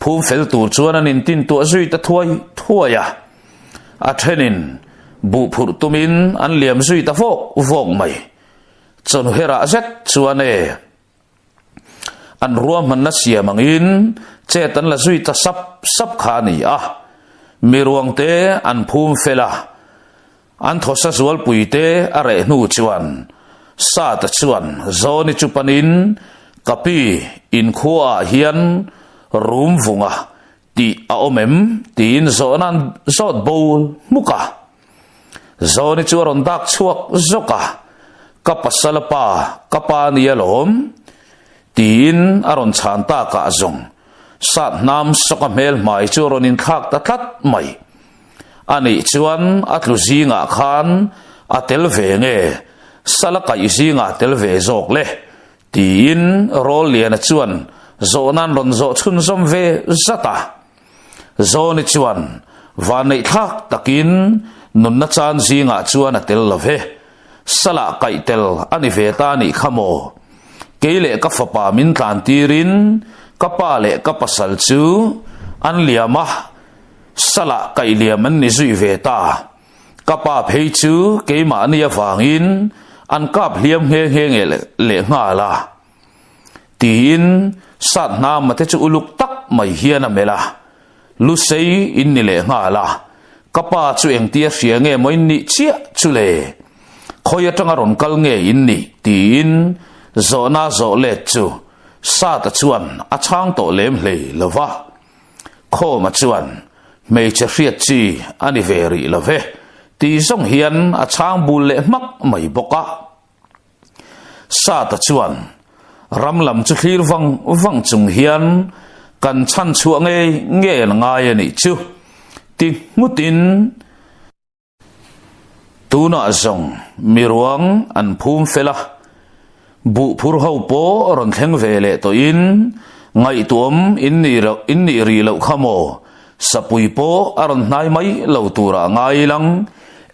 phum fel tur chuan an in tin tu zui ta thuaya a thenin bu phur tumin an liam zui ta vok mai chon hera zet chuan an ruam man na sia mangin che tan la zui ta sap kha ni a mi ruang te an phum fela an thosa zual puite are nu chuan sa ta chuan zoni chupanin kapi in khua hian rum vunga ti a omem tin zonan zot bol muka zoni churon dak chuak zoka kapasalapa kapani alom tin aron chanta ka zong sat nam sokamel mai churon in khak ta tlat mai ani chuan atlu zinga khan atel ve nge salakai zinga tel ve zok le tin rol lian chuan zonan ron zo chun zom ve zata zoni chuan vanei thak takin nun na chan zinga chuan atel love sala kai tel ani ve ta ni khamo keile ka fapa min tlan tirin kapa le kapasal chu an liama sala kai liaman ni zui ve ta kapa phei chu keima ni awangin an kap liam he le nga la tin sat na mate chu uluk tak mai hian amela lu sei in ni le nga la kapa chu eng tia hriange moi ni chia chu le khoya tanga ron kal nge in ni tin zona zo le chu sa ta chuan a chang to lem hle lova kho ma chuan mei che hriat chi ani veri love ti zong hian a chang bul le mak mai boka sa ta chuan ramlam chu hlir wang chung hian kan chan chuang nge ngai ani chu ti ngutin tuna zong miruang an phum fela bu phur ho po ron thleng ve le to in ngai tuam in ni ri lo khamo sapui po aron hnai mai lo tura ngai lang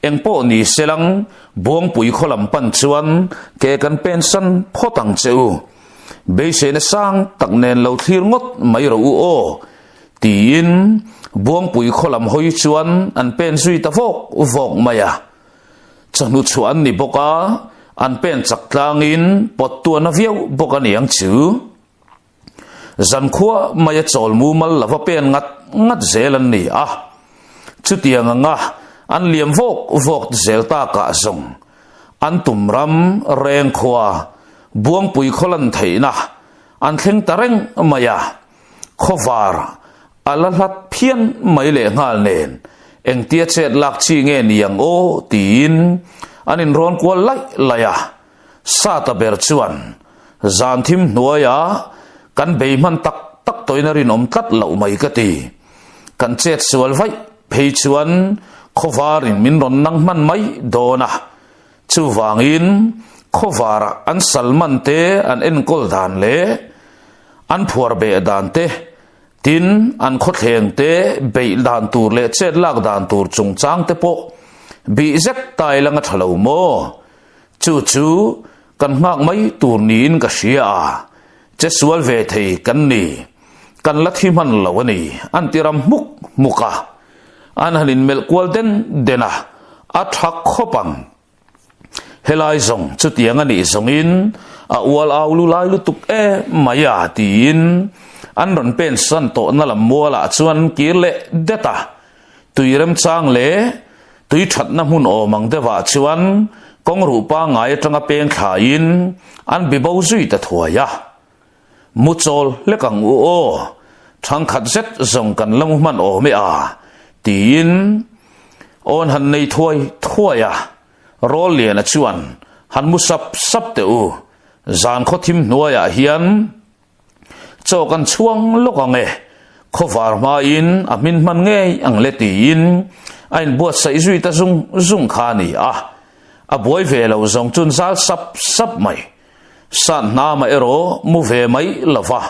engpo ni selang buang pui kholam pan chuan ke kan pension photang cheu be se na sang tak nen lo thlir ngot mai ro u o tin buang pui kholam hoi chuan an pen sui ta vok maya chanu chuan ni boka an pen chak tlangin pot tu na viau boka niang chu zan khua maya chol mu mal lava pen ngat zelan ni a chutiang nga an liam vok zel ta ka zong an tumram reng khua buang pui kholan theina an thleng tareng maya khowar alalat phian mai le ngal nen eng tia chet lak chi nge niang o tin anin ron kwal laya sa ta ber chuan zan thim nuaya kan beiman tak toina rin om tat lo mai ka ti kan chet sual vai phei chuan khowarin min ron nang man mai dona chu wangin khowara an salman te an enkol dan le an phuar be dan te tin an khotheng te be dan tur le chet lak dan tur chung chang te po bi zek tai langa thalo mo chu kan ngak mai tur nin ka sia che sual ve thei kan ni kan lathi man lawani an tiram muka an halin mel kwal dena athak khopang helai zong chutiang ani zongin a wal aulu lai lutuk maya tin an ron pen san to na lam mola chuan kirle deta tuirem chang le tui that na mun o mang dewa chuan kong rupa ngai tanga peng khain an bibo zui ta thuaya muchol le kang u o thang khat zet zong kan lam man o me a tin on han nei thuaya rol lian a chuan han mu sap te u zan khothim nuaya hian chokan chuang lokange khowar ma in amin man nge ang leti in ain buat sai zui ta zung khani a boy ve lo zong chun sal sap mai san na ma ero mu ve mai lova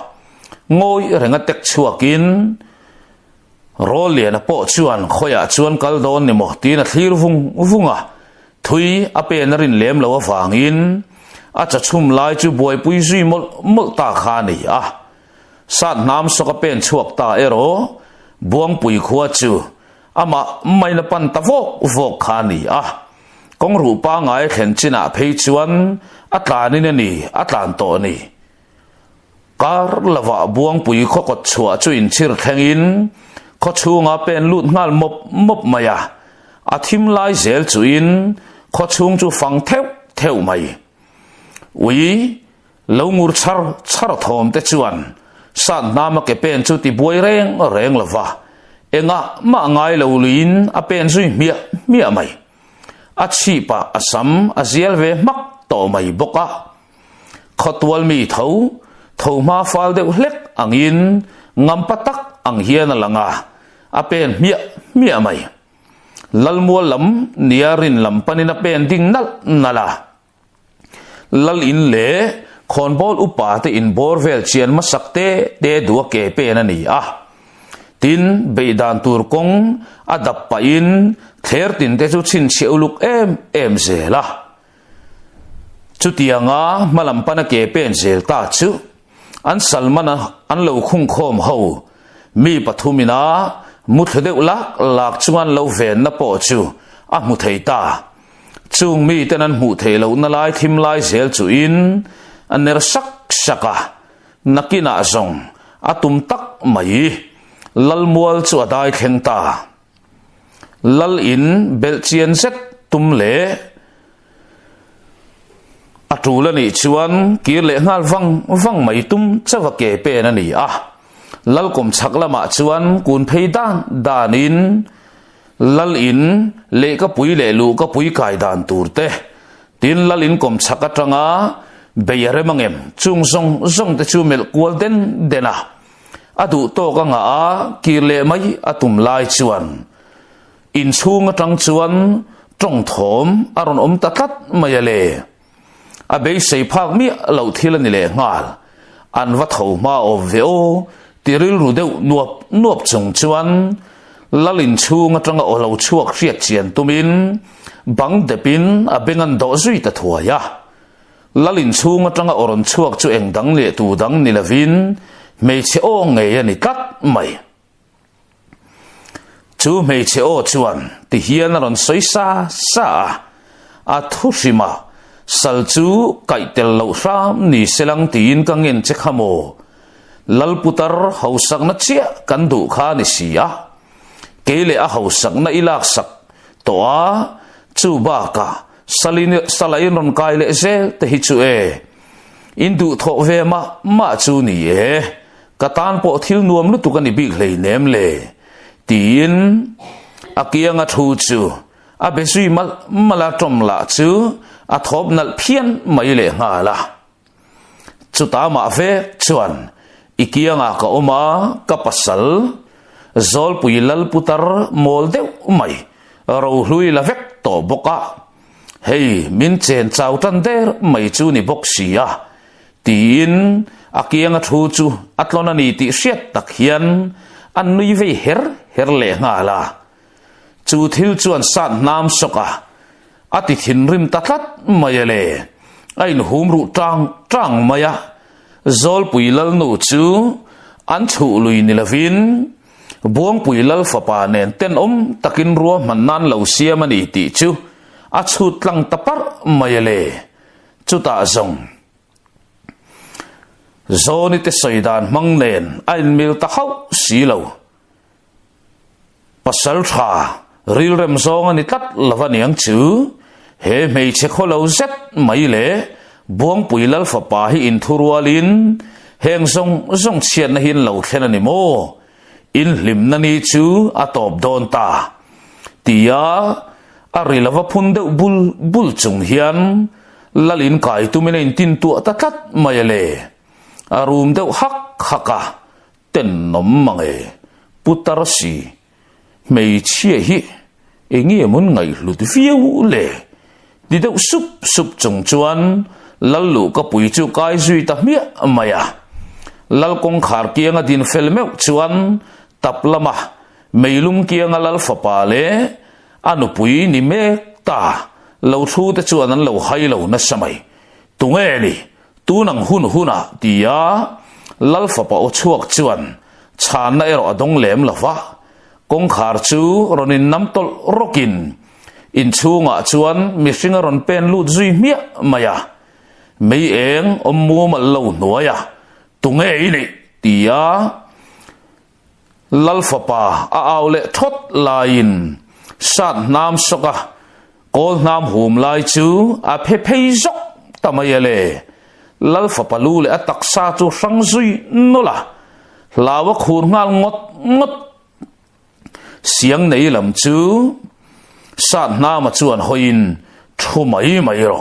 ngoi renga tek chuakin rol lian a po chuan khoya chuan kal don ni mo tin a thlir vunga thui a pen rin lem lo awangin a cha chum lai chu boy pui zui mol ta khani sat nam soka pen chuak ta ero buang pui khuwa chu ama mai na pan ta vok khani kong ru pa ngai khen china phei chuan atlani ni atlan to ni kar lawa buang pui khokot chua chu in chir thengin kho chunga pen lut ngal mop maya athim lai zel chu in kho chung chu fang theu mai ui lo ngur char thom te chuan san nama ke pen chu ti boi reng lova enga ma ngai lo lin a pen zui mia mai a chi pa asam azial ve mak to mai boka khotwal mi tho ma fal de hlek angin ngam patak ang hian langa a pen mia mai lalmual lam niarin lam panina pen ding nala lal in le khonbol upa te in borvel chian ma sakte te duwa ke pe na ni tin beidan tur kong adap pa in ther tin te chu chin cheuluk em zela chutianga malam pana ke pen zel ta chu an salmana an lo khung khom ho mi pathumina muthde lak chuan lo ven na po chu a mu thei ta chung mi tenan mu thei lo na lai thim lai zel chu in aner saka nakina zong atum tak mai lal mual chu adai thleng ta lal in bel chian set tum le atulani chuan kir le ngal wang mai tum chawa ke pe na ni lal kom chaklama chuan kun phei danin lal in le ka pui le lu ka pui kai dan turte tin lal in kom chaka tanga beyare mangem chung zong te chu mel kwal dena adu to ka nga kirle mai atum lai chuan in chung atang chuan tong thom aron tatlat mayale a be sei phak mi lo thil ani le ngal an va tho ma o veo tiril ru deuh nuap chung chuan lalin chung atanga o lo chuak riat chian tumin bang depin a bengan do zui ta thuaya lalin chung atanga oron chuak chu eng dang le tu dang ni lavin mei che o ngei ani tat mai chu mei che o chuan ti hian ron soi sa a thu rima sal chu kai tel lo ram ni selang tin ka ngin che khamo lalputar hausak na chia kan du kha ni sia kele a hausak na ilak sak to a chu ba ka salain ron kai le se te hi chu e indu tho ve ma chu ni e katan po thil nuam lu tu kan ni big hlei nem le tin akianga thu chu a besui mala tom la chu a thop nal phian mai le nga la chu ta ma ve chuan ikianga ka oma ka pasal zol puilal putar mol deu mai ro hlui la vek to boka hey min chen chau tan der mai chu ni bok sia tin akianga thu chu atlona ni ti hriat tak hian an nui ve her le nga la chu thil chuan san nam soka ati thin rim tatlat mayale ain humru tang maya zol puilal no chu an chu lui ni lavin buang puilal fapa nen ten takin ruwa mannan lo siam ani ti chu a chu tlang tapar mayale chu ta zong zoni te soidan manglen ain mil ta hau si lo pasal tha ril rem zong ani tat lavaniang chu he mei che kholo zet mai le buang puilal fapa hi in thurwalin heng zong chian na hin lo thlen ani mo in lim na ni chu atop don ta tia arilava phun de bul chung hian lalin kai tu men in tin tu tatlat mayale arum de haka ten nom mangai putarasi mei chia hi engi mun ngai lut viu le di deuh sup chung chuan lallu ka pui chu kai zui ta mia maya lal kong khar kianga din felmeu chuan taplama meilum kianga lal fapa le anu pui ni me ta lo thu te chuan an lo hai lo na samai tunge ni tu nang huna tia lal fapa o chuak chuan chan na ero adong lem lawa kong khar chu ronin namtol rokin in chunga chuan mihringa ron pen lut zui mia maya mei eng ommu mal lo nuaya tunge ni tia lal fapa a aule thot lain sat nam soka kol nam hum lai chu a phei zok tamayale lal fapa lu le atak sa chu sang zui nola lawa khur ngal ngot siang nei lam chu sat nam chuan hoin thu mai ro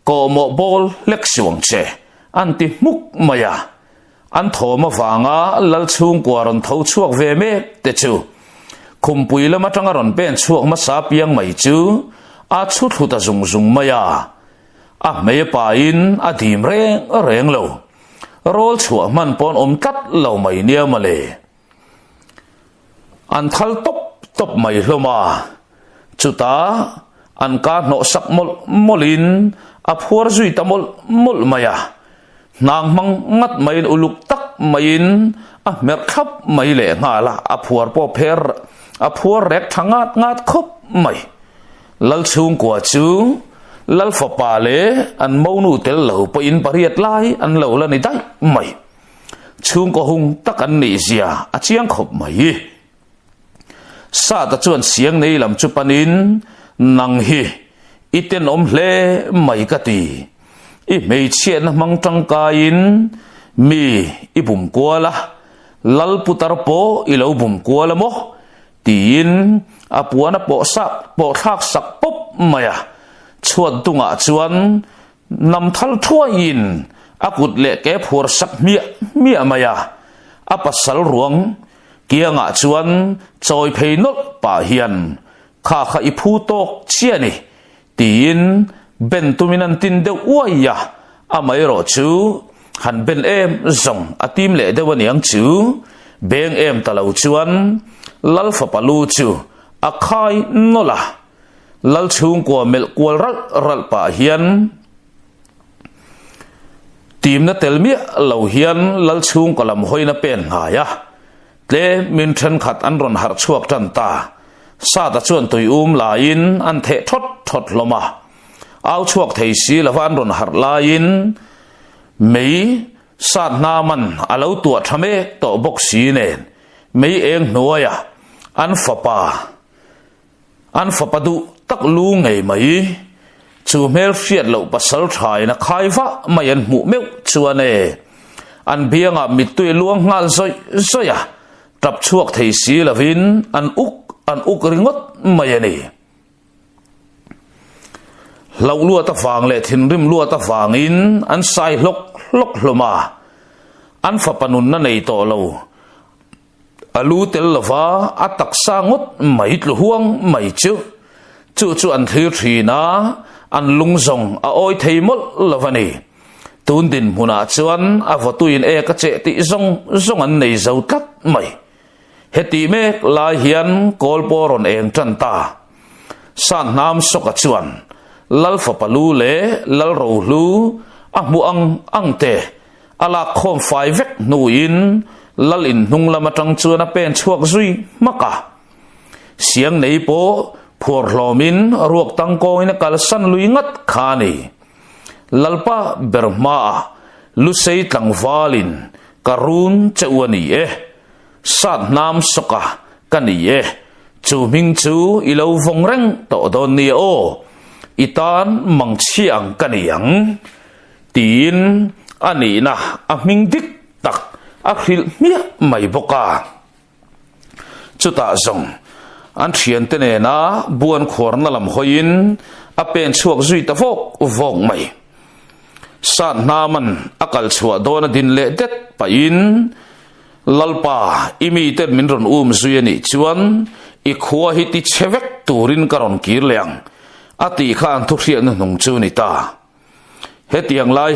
ko mo bol lek siwang che anti muk maya an thoma wanga lal chung kwaron tho chuak ve me te chu khumpui lama tanga ron pen chuak ma sa piang mai chu a chu thu ta zung maya a me pa in a dim reng lo rol chuak man pon tat lo mai nia male an thal top mai hloma chuta an ka no sak molin a phuar zui ta mol maya nang mang ngat mai uluk tak main a mer khap mai le ngala a phuar po pher a phuar rek ngat khop mai lal chung kwa chu lal fapa le an monu tel lo po in pariat lai an lo la ni dai mai chung ko hung tak an ni zia a chiang khop mai sa ta chuan siang nei lam chu panin nang hi iten hle mai ka ti i mei chen mang tang ka in mi i bum kwala lal putar po i lo bum kwala mo tin apuana po thak sak pop maya chuan tunga chuan nam thal thua in akut le ke phur sak mia maya apasal ruang kianga chuan choi pheinol pa hian kha i phu tok chiani tin ben tuminan tin de uaya amai ro chu han ben em zong atim le de waniang chu beng em talau chuan lal fa palu chu akhai nola lal chung ko mel kwal ral pa hian tim na telmi lo hian lal chung ko lam hoina pen nga ya tle min than khat an ron har chuak tan ta sa ta chuan tui la in an the thot loma au chuak thei si lawan ron har la in mei sat na man alo tua thame to bok si nen mei eng noya an fa du tak lu ngei mai chu mel fiat lo pasal thai na khai fa mayan mu meu chuane an bianga mitui luang ngal zoya tap chuak thei si lavin an uk ringot mayani lau lua ta fang le thin rim lua ta fang in an sai lok hloma an fa panun na nei to lo alu tel lova atak sangot mai tlu huang mai chu an thir thina an lungzong a oi theimol lovani tun din huna chuan a votuin e ka che ti zong an nei zo tat mai heti me lai hian kol poron eng tanta san nam soka chuan lal fa palu le lal ro lu a mu ang te ala khom fai vek nu in lal in nung lama tang chuan a pen chuak zui maka siang nei po phur hlomin ruak tang ko in kal san luingat khani lalpa berma lu sei tlang valin karun chawani sat nam soka kani chu ming chu ilo vong reng to don ni o itan mang chiang kaniyang tin ani na aming dik tak akhil mia mai boka chuta zong an thian te ne na buan khor na lam hoin a pen chuak zui ta vok mai san naman akal chua dona din le det pa in lalpa imi te min ron zui ani chuan i khuwa hi ti chevek turin karon kir leang ati khan thu hrian nung chu ni ta hetiang lai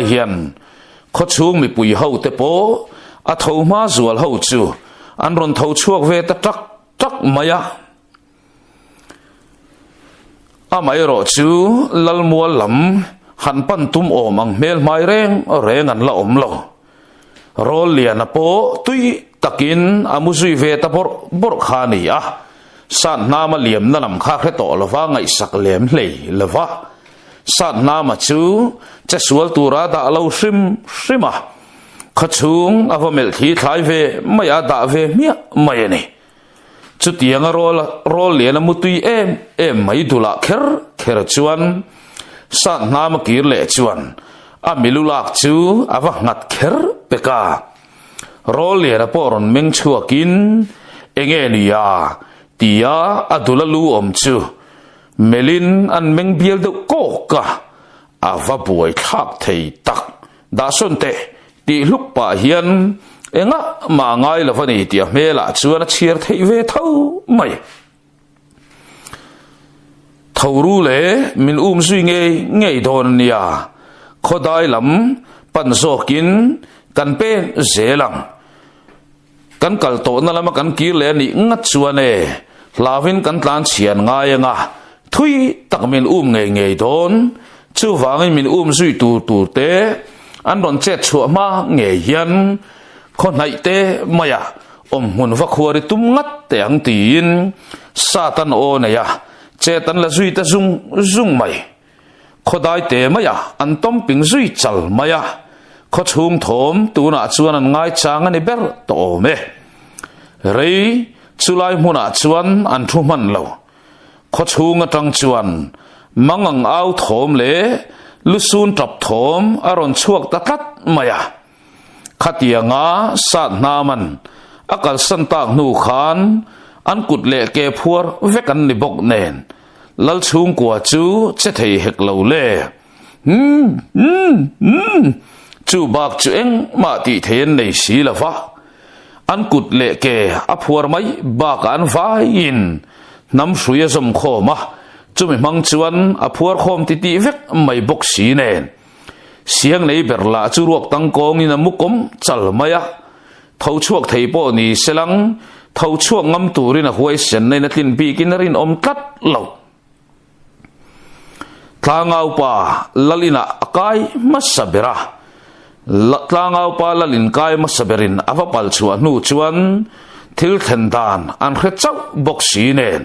hian kho chung mi pui ho te po a thoma zual ho chu an ron tho chuak ve ta tak maya amai ro chu lal mual lam han pan tum om ang mel mai reng an la om lo rol lian po tui takin amuzui ve ta bor khani a san nama liam na lam kha khe to lova ngai sak lem hlei lova san nama chu che sual tura da lo shima khachung avamel thi thlai ve maya da ve mia mai ni chu tiang rol lian mutui em mai dula kher chuan san nama kir le chuan a milulak chu ava ngat kher peka rol lian poron meng chuakin enge niya tia adulalu om chu melin an meng biel do ko ka ava buai thak thei tak da son te ti luk pa hian enga ma ngai lavani tia mela chuan chiar thei ve tho mai thoru le min zui ngei don nia khodai lam pan zokin kan pe zelang kan kal to na lama kan kir le ni ngat chuane lavin kan tlan chian nga thui takmin ngei don chu wangin min zui tu te an ron che chu ma nge hian khonai te maya om hun va khori tum ngat te ang tin satan o ne ya che tan la zui ta zung mai khodai te maya an tom ping zui chal maya kho chung thom tu na chuan an ngai chang ani ber to me rei chulai huna chuan an thu man lo kho chung atang chuan mangang au thom le lusun tap thom aron chuak ta tat maya khatianga sat naman akal san tak nu khan an kut le ke phuar vekan ni bok nen lal chung kwa chu che thei hek lo le chu bak chu eng ma ti then nei si lava an kut le ke a phuar mai ba kan vai in nam hruya zom kho ma chu mi mang chuan a phuar khom ti ti vek mai bok si nen siang nei berla chu ruak tang kong in amukom chal maya thau chuak thei po ni selang thau chuak ngam turin a huai sen nei na tin bi kinarin om tlat lo tlangau pa lalina akai masabera tlangau pa lalin kai masaberin avapal chuan nu chuan thil thendan an khe chau bok si nen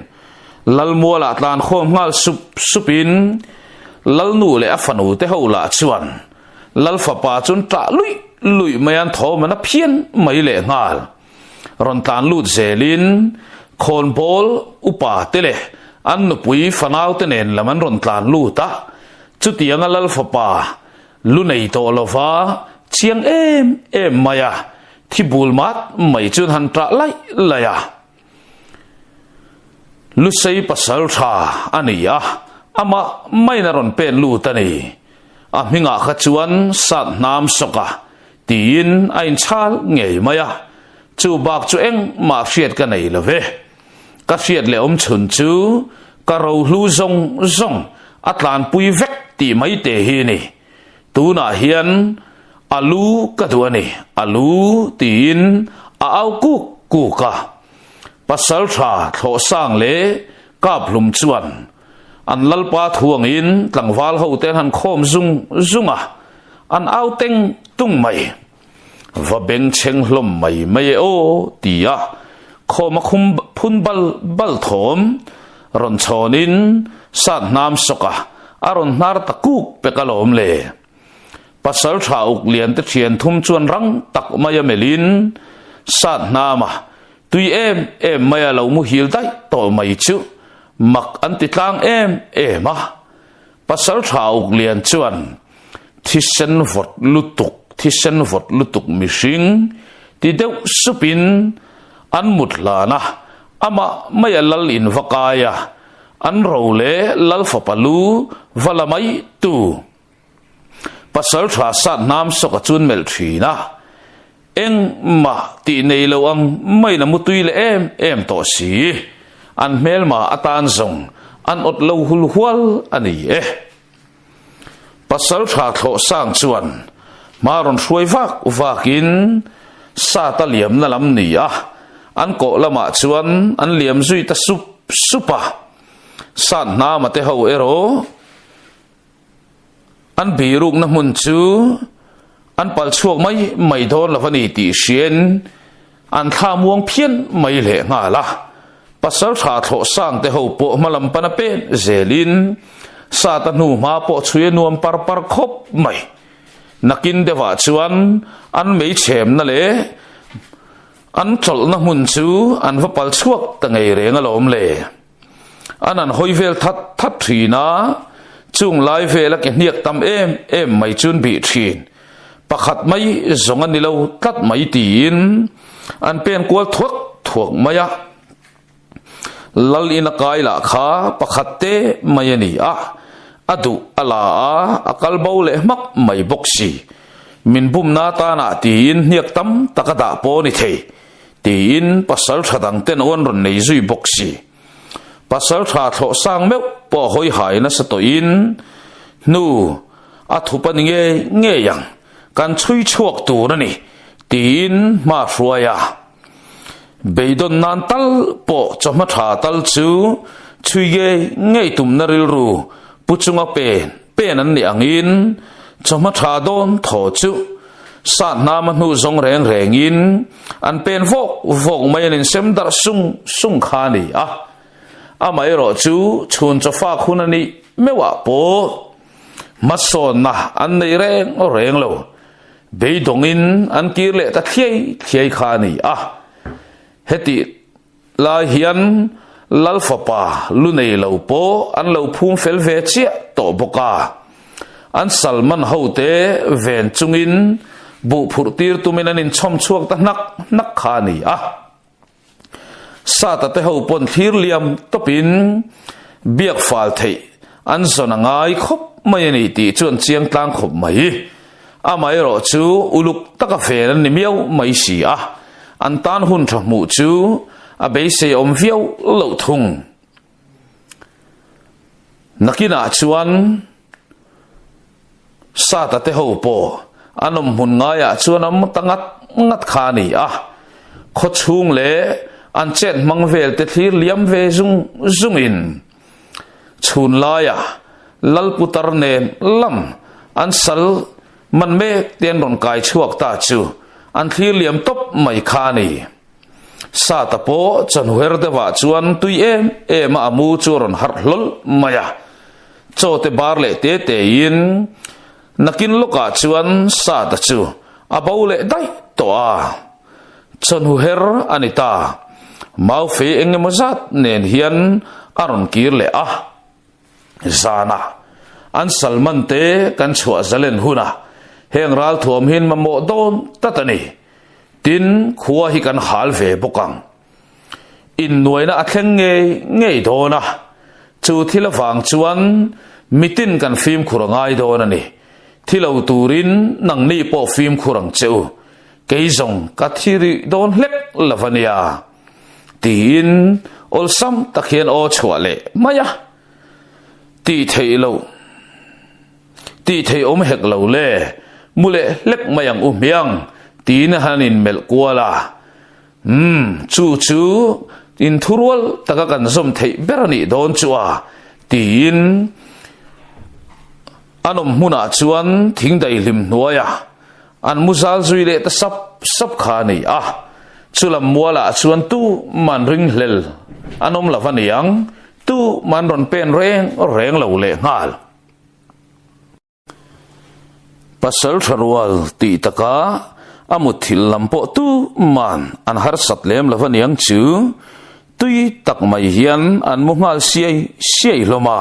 lalmuala tlan khom ngal supin lalnu le afanu te hola chuan lalfa pa chun ta lui mayan thom na phian mai le ngal ron tan lut zelin khon bol upa tele an nu pui fanau te nen laman ron tlan luta chutianga lalfa pa lu nei to lova chiang em maya thibul mat mai chun han tra lai laya lu sei pasal tha ania ama mai na ron pen lu tani a minga kha chuan sat nam soka tin ain chal ngei maya chu bak chu eng ma hriat ka nei love ka hriat le om chun chu ka ro hlu zong atlan pui vek ti mai te hi ni tuna hian alu ka duani alu tin a au ku ka pasal tha tho sang le kap lum chuan an lalpa thuang in tlangwal ho ten han khom zunga an au teng tung mai va beng cheng hlom mai o tia khoma khum phun bal thom ron chonin sat nam soka aron nar takuk pekalom le pasal tha uk lian te thian thum chuan rang tak maya melin sat nama tui em maya lo mu hil dai to mai chu mak an ti tlang em pasal tha uk lian chuan thisen vot lutuk mishing ti deuh supin an mutlana ama maya lal in vakaya an role lal fapalu valamai tu pasal tha sat nam soka chun mel thina eng ma ti nei lo ang mai na mutui le em to si an mel ma atan zong an ot lo hul hwal ani pasal tha tho sang chuan maron hruai vakin sa ta liam na lam ni an ko lama chuan an liam zui ta supa san na ma te ho ero an biruk na mun chu an pal chuak mai don lavani ti sien an tha muang phian mai le nga la pasal tha tho sang te ho po malam pana pe zelin sa ta nu ma po chue nuam par khop mai nakin dewa chuan an mei chem na le an chol na mun chu an va pal chuak ta ngei renga lom le an hoivel that thina chung lai vela ke niak tam em mai chun bi thin pakhat mai zonga nilo tat mai tin an pen kwal thuak maya lal ina kai la kha pakhat te mai ani adu ala akal bole mak mai boksi min bum na ta na tin niak tam takada po ni the tin pasal thadang ten on ron nei zui boksi pasal tha tho sang meu po hoi hai na sa to in nu athupan nge yang kan chui chuak tu na ni tin ma hruaya beidon nan tal po choma tha tal chu chui ge ngei tum na ril ru puchunga pen an ni angin choma tha don tho chu sa na ma nu zong reng in an pen vok mai nin sem dar sung kha ni amai ro chu chun cho fa khunani mewa po mason na an nei reng lo beidongin an kirle ta thiai kha ni heti la hian lalfa pa lu nei lo po an lo phum fel ve chia to boka an salman hote ven chungin bu phurtir tuminan in chom chuak ta nak kha ni sa ta te ho pon thir liam topin biak fal thei an zona ngai khop mai ni ti chuan chiang tlang khop mai amai ro chu uluk taka fen ni miau mai si an tan hun tha mu chu a be se om viau lo thung nakina chuan sa ta te ho po anom hun nga ya chuan am tangat ngat khani a kho chung le an chen mangvel te thlir liam ve zung in chun la ya lal putar ne lam an sal man me ten ron kai chuak ta chu an thlir liam top mai khani sa ta po chan her de wa chuan tui em amu churon har hlol maya chote bar le te in nakin loka chuan sa ta chu abaule dai to a chan her anita mau fe engemazat nen hian aron kir le a zana an salman te kan chua zalen huna heng ral thuam hin mamo don tatani tin khuwa hi kan hal ve bokang in noina atheng nge dona chu thilawang chuan mitin kan film khurangai dona ni thilo turin nang ni po film khurang cheu keizong kathiri don hlek lavania tin olsam takhian o chhuale maya ti thei om hek lo le mule lek mayang umyang tin hanin mel kwala chu in thurwal taka kan som thei berani don chua tin anom huna chuan thingdai lim nuaya an muzal zui le ta sap khani a chulam muala chuan tu man ring hlel anom lavaniang tu man ron pen reng lo le ngal pasal tharwal ti taka amuthil lampo tu man an har satlem lavaniang chu tui tak mai hian an mungal siai loma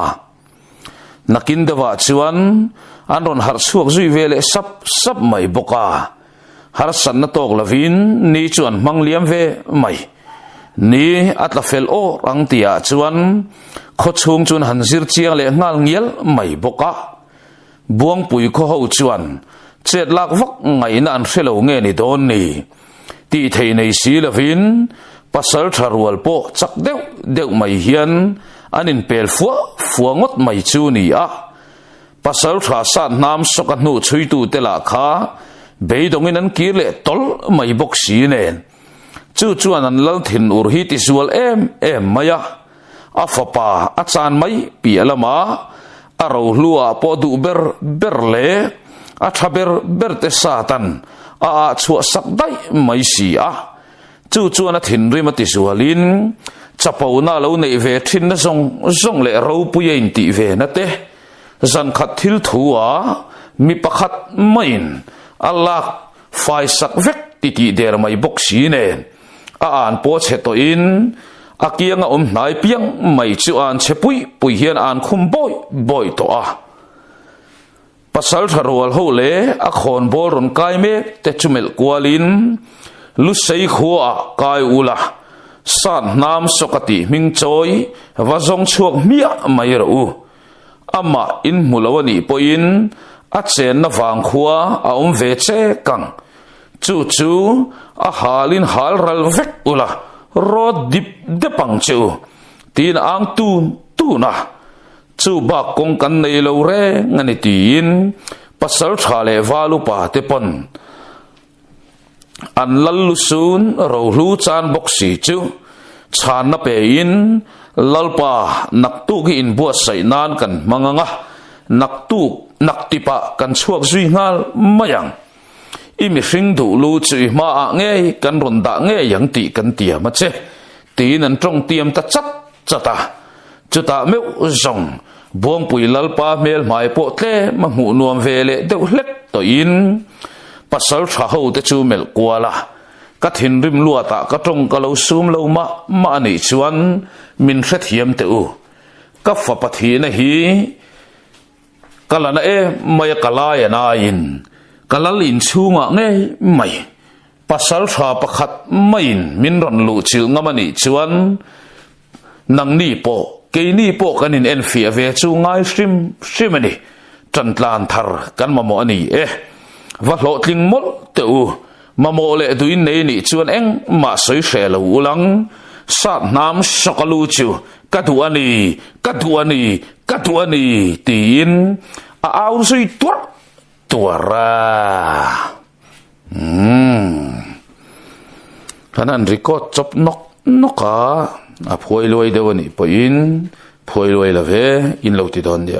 nakin dawa chuan an ron har suak zui vele sap mai boka har san na tok lavin ni chuan mangliam ve mai ni atla fel o rang tia chuan kho chung chun hanzir chiang le ngal ngial mai boka buang pui kho ho chuan chet lak vak ngai na an hrelo nge ni don ni ti thei nei si lavin pasal tharwal po chak deu mai hian anin pel fuangot mai chu ni a pasal tha sa nam sokat nu chui tu tela kha beidongin an kirle tol mai bok si nen chuan an lal thin ur hi ti zual em maya afapa achan mai pialama aro lua po du berle a thaber berte satan a chua sak dai mai si a chuan a thin ri ma ti zualin chapau na lo nei ve thin na zong le ro puyein ti ve na te zan khat thil thuwa mi pakhat main Allah fai sak vek ti der mai bok si ne a an po che to in akianga nai piang mai chu an che pui hian an khum boy to a pasal tharwal ho le a khon bol ron kai me te chumel kwalin lu sei khuwa kai ula san nam sokati ming choi wazong chuak mia mai ro ama in mulawani poin a chen na wang khuwa a ve che kang chu a halin hal ral vek ula rod dip depang chu tin ang tu na chu ba kong kan nei lo re ngani tin pasal thale walu pa te pon an lallu sun ro lu chan boxi chu chan na pe in lalpa naktu gi in bua sai nan kan manganga naktipa kan chuak zui ngal mayang imi hring du lu chui ma nge kan ron da nge yang ti kan tia ma che tin an trong tiam ta chata chuta meu zong buang pui lalpa mel mai po tle ma hu nuam vele deuh hlek to in pasal tha ho te chu mel kwala ka thin rim luata ka tong ka lo sum lo ma ni chuan min hret hiam te u ka fa pathi na hi kalana maya kalaya na in kalal in chunga nge mai pasal tha pakhat main min ron lu chil ngamani chuan nang ni po ke ni po kanin en fi ave chu ngai shrimani tantlan thar kan mamo ani va lo tling mol te u mamo le duin nei ni chuan eng ma soi shelo ulang sa nam sokalu chu katuani ka tu ani tin a au sui tua ra hanan record chop noka a phoi loi dewani po in phoi loi la ve in lo ti don dia